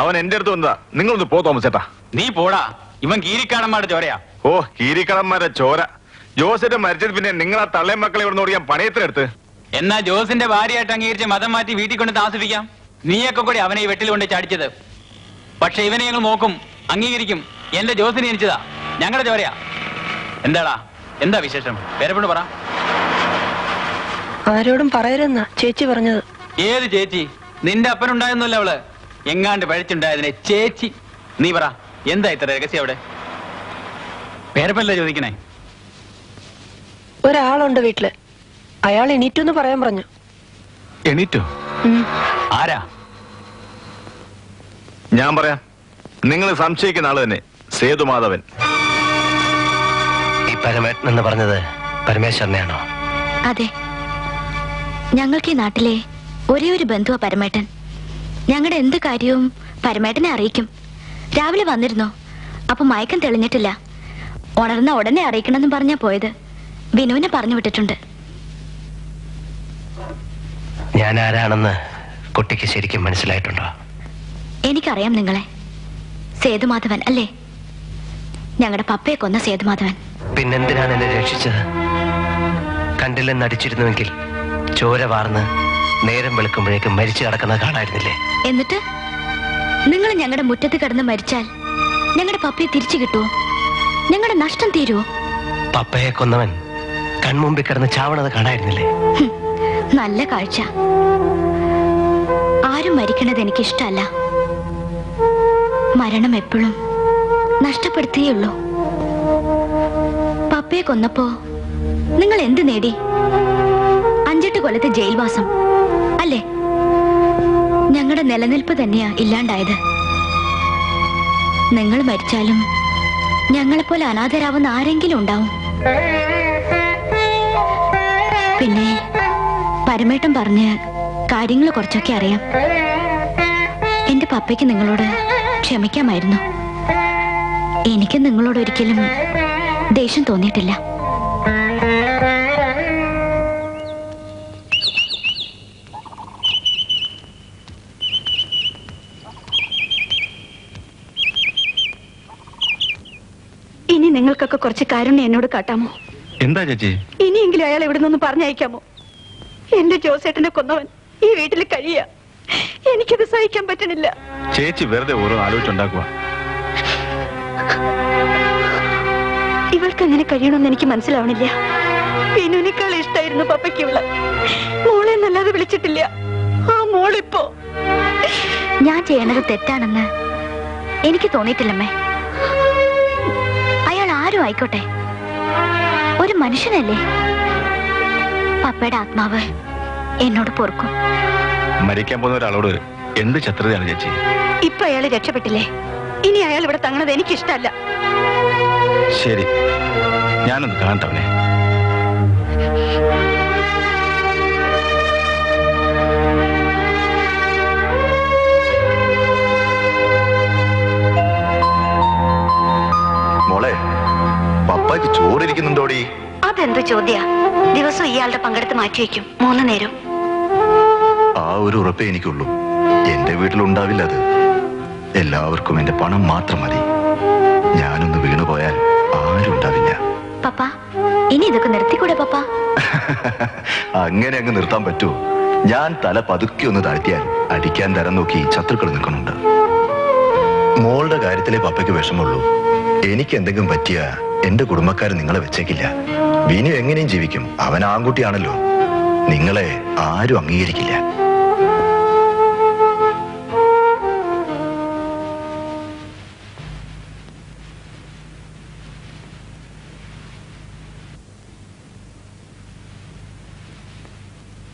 [SPEAKER 6] അവൻ എന്റെ അടുത്ത് വന്നതാ. നിങ്ങളൊന്ന് പോ തോമസേട്ടാ.
[SPEAKER 8] നീ പോടാ. ഇവൻ കീരിക്കാടന്മാരുടെ ചോരയാ.
[SPEAKER 6] ഓ, കീരിക്കടന്മാരെ ചോര. ജോസിന്റെ മരിച്ചത് പിന്നെ നിങ്ങൾ ആ തള്ളയും മക്കളെ ഇവിടെ ഓടിയാൻ പണയത്തിനെടുത്ത്.
[SPEAKER 8] എന്നാ ജോസിന്റെ ഭാര്യയായിട്ട് അംഗീകരിച്ച് മതം മാറ്റി വീട്ടിൽ കൊണ്ട് താമസിപ്പിക്കാം. നീയൊക്കെ കൂടി അവനെ ഈ വെട്ടിൽ കൊണ്ട് ചാടിച്ചത്. പക്ഷെ ഇവനെ ഞങ്ങൾ നോക്കും, അംഗീകരിക്കും. എന്റെ ജോസിനെ ജനിച്ചതാ, ഞങ്ങളുടെ ചോരയാ. എന്താടാ, എന്താ വിശേഷം? പേരപ്പെട്ട് പറ.
[SPEAKER 11] ആരോടും പറയരുതെന്നാ ചേച്ചി പറഞ്ഞത്.
[SPEAKER 8] ഏത് ചേച്ചി? നിന്റെ അപ്പനുണ്ടായിരുന്നല്ലോ അവള്. എങ്ങാണ്ട് പഴിച്ചുണ്ടായതിനെ ചേച്ചി. നീ പറ, എന്താ ഇത്ര രഹസ്യം അവിടെ? പേരപ്പല്ലേ ചോദിക്കണേ?
[SPEAKER 11] ഒരാളുണ്ട് വീട്ടില്. അയാൾ എണീറ്റെന്ന് പറയാൻ പറഞ്ഞു.
[SPEAKER 6] എണീറ്റോ?
[SPEAKER 8] ആരാ?
[SPEAKER 6] ഞാൻ പറയാം. നിങ്ങൾ സംശയിക്കുന്ന ആള് തന്നെ, സേതുമാധവൻ.
[SPEAKER 2] ഈ പരമേട്ടൻ എന്ന് പറഞ്ഞത് പരമേശ്വരനെയാണോ?
[SPEAKER 9] അതെ, ഞങ്ങൾക്ക് ഈ നാട്ടിലെ ഒരേ ഒരു ബന്ധുവാ പരമേട്ടൻ. ഞങ്ങളുടെ എന്ത് കാര്യവും പരമേട്ടനെ അറിയിക്കും. രാവിലെ വന്നിരുന്നോ? അപ്പൊ മയക്കം തെളിഞ്ഞിട്ടില്ല. ഉണർന്ന ഉടനെ അറിയിക്കണമെന്ന് പറഞ്ഞാ പോയത്. വിനുവിനെ പറഞ്ഞു വിട്ടിട്ടുണ്ട്.
[SPEAKER 2] ഞാൻ ആരാണെന്ന് കുട്ടിക്ക് ശരിക്കും മനസ്സിലായിട്ടുണ്ടോ?
[SPEAKER 9] എനിക്കറിയാം നിങ്ങളെ. സേതുമാധവൻ അല്ലേ? ഞങ്ങളുടെ പപ്പയെ കൊന്ന സേതുമാധവൻ.
[SPEAKER 2] പിന്നെന്തിനാണ് എന്നെ രക്ഷിച്ചത്? കണ്ടില്ലെന്ന് അടിച്ചിരുന്നുവെങ്കിൽ ചോര വാർന്ന് നേരം വെളുക്കുമ്പോഴേക്കും മരിച്ചു കിടക്കുന്നത് കാണായിരുന്നില്ലേ?
[SPEAKER 9] എന്നിട്ട് നിങ്ങൾ ഞങ്ങളുടെ മുറ്റത്ത് കിടന്ന് മരിച്ചാൽ ഞങ്ങളുടെ പപ്പയെ തിരിച്ചു കിട്ടുമോ? ഞങ്ങളുടെ നഷ്ടം തീരുവോ?
[SPEAKER 2] പപ്പയെ കൊന്നവൻ കൺമുമ്പിൽ കിടന്ന് ചാവണത് കാണായിരുന്നില്ലേ?
[SPEAKER 9] നല്ല കാഴ്ച. ആരും മരിക്കണത് എനിക്കിഷ്ടല്ല. മരണം എപ്പോഴും നഷ്ടപ്പെടുത്തിയുള്ളൂ. പപ്പയെ കൊന്നപ്പോ നിങ്ങൾ എന്ത് നേടി? 5-8 കൊല്ലത്തെ ജയിൽവാസം അല്ലേ? ഞങ്ങളുടെ നിലനിൽപ്പ് തന്നെയാ ഇല്ലാണ്ടായത്. നിങ്ങൾ മരിച്ചാലും ഞങ്ങളെപ്പോലെ അനാഥരാവുന്ന ആരെങ്കിലും ഉണ്ടാവും. പിന്നെ പരമേട്ടൻ പറഞ്ഞ് കാര്യങ്ങൾ കുറച്ചൊക്കെ അറിയാം. എന്റെ പപ്പയ്ക്ക് നിങ്ങളോട് ക്ഷമിക്കാമായിരുന്നു. എനിക്ക് നിങ്ങളോട് ഒരിക്കലും ദേഷ്യം തോന്നിയിട്ടില്ല. ഇനി നിങ്ങൾക്കൊക്കെ കുറച്ച് കാരുണ്യം എന്നോട് കാട്ടാമോ?
[SPEAKER 6] എന്താ ചേച്ചി?
[SPEAKER 10] ഇനിയെങ്കിലും അയാൾ ഇവിടെ നിന്ന് പറഞ്ഞയക്കാമോ? എന്റെ ജോസേട്ടനെ കൊന്നവൻ ഈ വീട്ടിൽ കഴിയ. എനിക്കത് സഹിക്കാൻ പറ്റണില്ല.
[SPEAKER 6] ചേച്ചി വെറുതെ ഓരോ ആലോചിച്ചുണ്ടാക്കുക.
[SPEAKER 10] ഇവൾക്ക് അങ്ങനെ കഴിയണമെന്ന് എനിക്ക് മനസ്സിലാവണില്ല. വിനുവിനേക്കാൾ ഇഷ്ടായിരുന്നു പപ്പയ്ക്കുള്ള മോളെ നല്ലാതെ വിളിച്ചിട്ടില്ല. ആ മോളിപ്പോ
[SPEAKER 9] ഞാൻ ചെയ്യണത് തെറ്റാണെന്ന് എനിക്ക് തോന്നിയിട്ടില്ലമ്മേ. അയാൾ ആരും ആയിക്കോട്ടെ, ഒരു മനുഷ്യനല്ലേ. പപ്പയുടെ ആത്മാവ് എന്നോട് പൊറുക്കും.
[SPEAKER 6] മരിക്കാൻ പോകുന്ന ഒരാളോട് എന്ത് ശത്രുതയാണ് ചേച്ചി?
[SPEAKER 10] ഇപ്പൊ അയാൾ രക്ഷപ്പെട്ടില്ലേ? ഇനി അയാൾ ഇവിടെ തങ്ങണത് എനിക്കിഷ്ടല്ല.
[SPEAKER 6] ശരി, ഞാനൊന്ന് കാണട്ടവനെ.
[SPEAKER 3] നിനക്ക് ചോറിരിക്കുന്നുണ്ടോടി?
[SPEAKER 9] അതെന്ത് ചോദ്യ? ദിവസം ഇയാളുടെ പങ്കെടുത്ത് മാറ്റിവെക്കും 3 നേരം.
[SPEAKER 3] ആ ഒരു ഉറപ്പേ എനിക്കുള്ളൂ. എന്റെ വീട്ടിലുണ്ടാവില്ല അത്. എല്ലാവർക്കും എന്റെ പണം മാത്രം മതി. ഞാനൊന്ന് വീണുപോയാൽ ആരും ഉണ്ടാവില്ല.
[SPEAKER 9] പപ്പ, ഇനി ഇതൊക്കെ നിർത്തിക്കൂടെ പപ്പ?
[SPEAKER 3] അങ്ങനെ അങ്ങ് നിർത്താൻ പറ്റുമോ? ഞാൻ തല പതുക്കി ഒന്ന് താഴ്ത്തിയാൽ അടിക്കാൻ തരം നോക്കി ശത്രുക്കൾ നിൽക്കുന്നുണ്ട്. മോളുടെ കാര്യത്തിലെ പപ്പയ്ക്ക് വിഷമുള്ളൂ. എനിക്ക് എന്തെങ്കിലും പറ്റിയ എന്റെ കുടുംബക്കാർ നിങ്ങളെ വെച്ചേക്കില്ല. ബിനു എങ്ങനെയും ജീവിക്കും. അവൻ ആൺകുട്ടിയാണല്ലോ. നിങ്ങളെ ആരും അംഗീകരിക്കില്ല.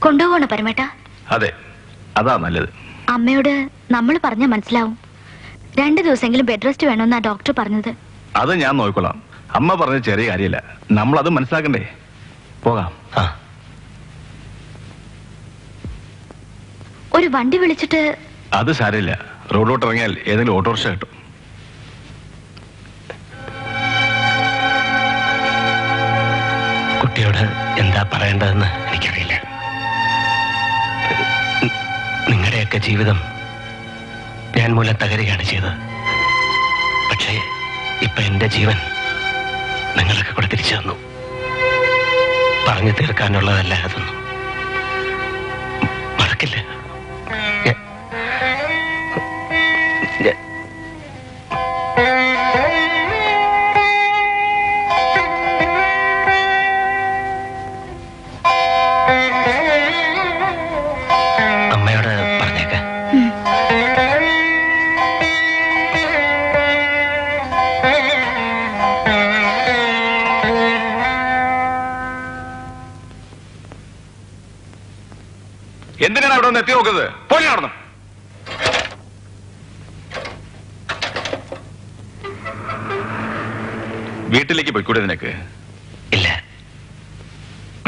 [SPEAKER 9] കൊണ്ടുപോകണോ പരമേട്ട?
[SPEAKER 6] അതെ, അതാ നല്ലത്.
[SPEAKER 9] അമ്മയോട് നമ്മൾ പറഞ്ഞാൽ മനസ്സിലാവും. 2 ദിവസമെങ്കിലും ബെഡ് റെസ്റ്റ് വേണമെന്നാ ഡോക്ടർ പറഞ്ഞത്.
[SPEAKER 6] അത് ഞാൻ നോക്കിക്കൊള്ളാം. അമ്മ പറഞ്ഞത് ചെറിയ കാര്യമില്ല. നമ്മളത് മനസ്സിലാക്കണ്ടേ? പോകാം.
[SPEAKER 9] ഒരു വണ്ടി വിളിച്ചിട്ട്.
[SPEAKER 6] അത് സാരമില്ല. റോഡിലോട്ട് ഇറങ്ങിയാൽ ഏതെങ്കിലും ഓട്ടോറിക്ഷ കിട്ടും.
[SPEAKER 2] കുട്ടിയോട് എന്താ പറയേണ്ടതെന്ന് എനിക്കറിയില്ല. നിങ്ങളുടെയൊക്കെ ജീവിതം ഞാൻ മൂലം തകരുകയാണ് ചെയ്തത്. പക്ഷേ ഇപ്പൊ എന്റെ ജീവൻ നിങ്ങളൊക്കെ കൂടെ തിരിച്ചു തന്നു. പറഞ്ഞു തീർക്കാനുള്ളതല്ല അതൊന്നും. മറക്കില്ല. അമ്മയോട് പറഞ്ഞേക്ക.
[SPEAKER 6] എന്തിനാണ് അവിടെ ഒന്ന് എത്തി നോക്കുന്നത്? പോലെ നടന്നു. വീട്ടിലേക്ക് പോയിക്കൂടെ നിനക്ക്?
[SPEAKER 2] ഇല്ല,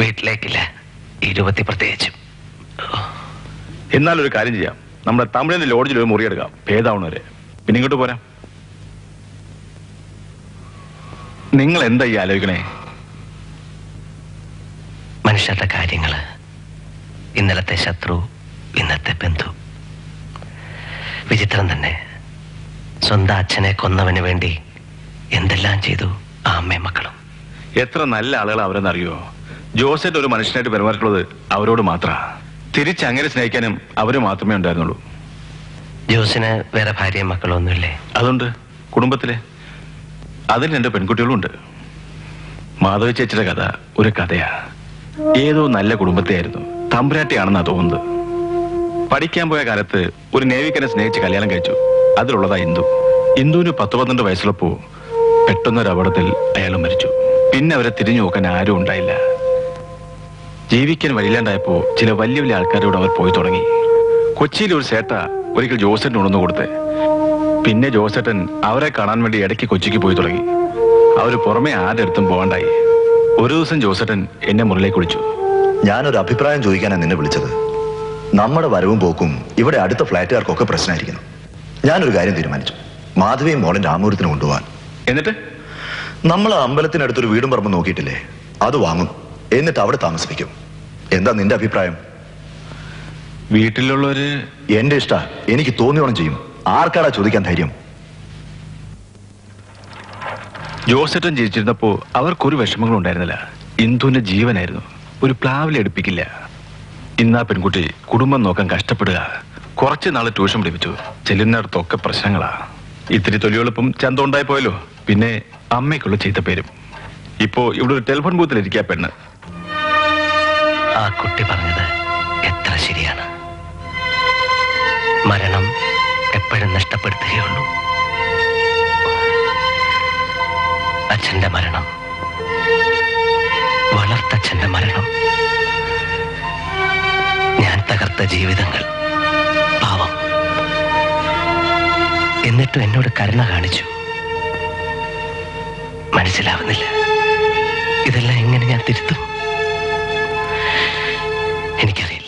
[SPEAKER 2] വീട്ടിലേക്കില്ല. ഈ രൂപത്തിൽ പ്രത്യേകിച്ചും.
[SPEAKER 6] എന്നാലൊരു കാര്യം ചെയ്യാം. നമ്മുടെ തമിഴിന്റെ ലോഡ്ജിൽ ഒരു മുറിയെടുക്കാം, ഭേദാവണവരെ. പിന്നെ ഇങ്ങോട്ട് പോരാം. നിങ്ങൾ എന്താ ഈ ആലോചിക്കണേ?
[SPEAKER 2] മനുഷ്യരുടെ കാര്യങ്ങള്. ഇന്നലത്തെ ശത്രു, ഇന്നത്തെ ബന്ധു. വിചിത്രം തന്നെ. സ്വന്തം അച്ഛനെ കൊന്നവന് വേണ്ടി എന്തെല്ലാം ചെയ്തു ആ അമ്മയും മക്കളും.
[SPEAKER 6] എത്ര നല്ല ആളുകൾ അവരെന്നറിയോ? ജോസഫ് ഒരു മനുഷ്യനായിട്ട് പെരുമാറിയിട്ടുള്ളത് അവരോട് മാത്രമാ. തിരിച്ചങ്ങനെ സ്നേഹിക്കാനും അവര് മാത്രമേ ഉണ്ടായിരുന്നുള്ളൂ.
[SPEAKER 2] ജോസിന് വേറെ ഭാര്യയും മക്കളും ഒന്നുമില്ലേ?
[SPEAKER 6] അതുണ്ട്, കുടുംബത്തിലെ. അതിൽ 2 പെൺകുട്ടികളും ഉണ്ട്. മാധവി ചേച്ചിയുടെ കഥ ഒരു കഥയാ. ഏതോ നല്ല കുടുംബത്തെയായിരുന്നു. തമ്പുരാട്ടിയാണെന്നാ തോന്നുന്നത്. പഠിക്കാൻ പോയ കാലത്ത് ഒരു നേവിക്കനെ സ്നേഹിച്ച് കല്യാണം കഴിച്ചു. അതിലുള്ളതാ ഇന്ദു. ഇന്ദുവിന് 10-12 വയസ്സുള്ളപ്പോ പെട്ടെന്നൊരു അപകടത്തിൽ അയാൾ മരിച്ചു. പിന്നെ അവരെ തിരിഞ്ഞു നോക്കാൻ ആരും ഉണ്ടായില്ല. ജീവിക്കാൻ വഴിയില്ലാണ്ടായപ്പോ ചില വലിയ വലിയ ആൾക്കാരോട് അവർ പോയി തുടങ്ങി. കൊച്ചിയിൽ ഒരു സേട്ട ഒരിക്കൽ ജോസേട്ടൻ ഉണർന്നു കൊടുത്ത്. പിന്നെ ജോസേട്ടൻ അവരെ കാണാൻ വേണ്ടി ഇടയ്ക്ക് കൊച്ചിക്ക് പോയി തുടങ്ങി. അവര് പുറമെ ആരുടെ അടുത്തും പോകാണ്ടായി. ഒരു ദിവസം ജോസേട്ടൻ എന്നെ മുറിലേക്ക് വിളിച്ചു.
[SPEAKER 3] ഞാനൊരു അഭിപ്രായം ചോദിക്കാനാണ് നിന്നെ വിളിച്ചത്. നമ്മുടെ വരവും പോക്കും ഇവിടെ അടുത്ത ഫ്ലാറ്റുകാർക്കൊക്കെ പ്രശ്നമായിരിക്കുന്നു. ഞാനൊരു കാര്യം തീരുമാനിച്ചു. മാധവിയും മോളൻ രാമപുരത്തിന് കൊണ്ടുപോകാൻ.
[SPEAKER 6] എന്നിട്ട്
[SPEAKER 3] നമ്മൾ അമ്പലത്തിനടുത്തൊരു വീടും പറമ്പ് നോക്കിയിട്ടില്ലേ? അത് വാങ്ങും. എന്നിട്ട് അവിടെ താമസിപ്പിക്കും. എന്താ നിന്റെ അഭിപ്രായം?
[SPEAKER 6] വീട്ടിലുള്ളവര്
[SPEAKER 3] എന്റെ ഇഷ്ട. എനിക്ക് തോന്നിയോണം ചെയ്യും. ആർക്കാടാ ചോദിക്കാൻ ധൈര്യം?
[SPEAKER 6] ജോസേട്ടൻ ജീവിച്ചിരുന്നപ്പോ അവർക്കൊരു വിഷമങ്ങളും ഉണ്ടായിരുന്നില്ല. ഇന്ദുവിന്റെ ജീവനായിരുന്നു. ഒരു പ്ലാവിൽ എടുപ്പിക്കില്ല. ഇന്നാ പെൺകുട്ടി കുടുംബം നോക്കാൻ കഷ്ടപ്പെടുക. കുറച്ച് നാള് ട്യൂഷൻ പഠിപ്പിച്ചു. ചെല്ലുന്നിടത്തൊക്കെ പ്രശ്നങ്ങളാ. ഇത്തിരി തൊലിയെളുപ്പം ചന്തം ഉണ്ടായി പോയല്ലോ. പിന്നെ അമ്മയ്ക്കുള്ള ചീത്ത പേരും. ഇപ്പോ ഇവിടെ ഒരു ടെലിഫോൺ ബൂത്തിൽ ഇരിക്കുക പെണ്ണ്.
[SPEAKER 2] ആ കുട്ടി പറഞ്ഞത് എത്ര ശരിയാണ്. മരണം എപ്പോഴും നഷ്ടപ്പെടുത്തുകയുള്ളൂ. അച്ഛന്റെ മരണം, വളർത്തച്ഛന്റെ മരണം, ഞാൻ തകർത്ത ജീവിതങ്ങൾ. പാവം. എന്നിട്ടും എന്നോട് കരുണ കാണിച്ചു. മനസ്സിലാവുന്നില്ല. ഇതെല്ലാം എങ്ങനെ ഞാൻ തിരുത്തും? എനിക്കറിയില്ല.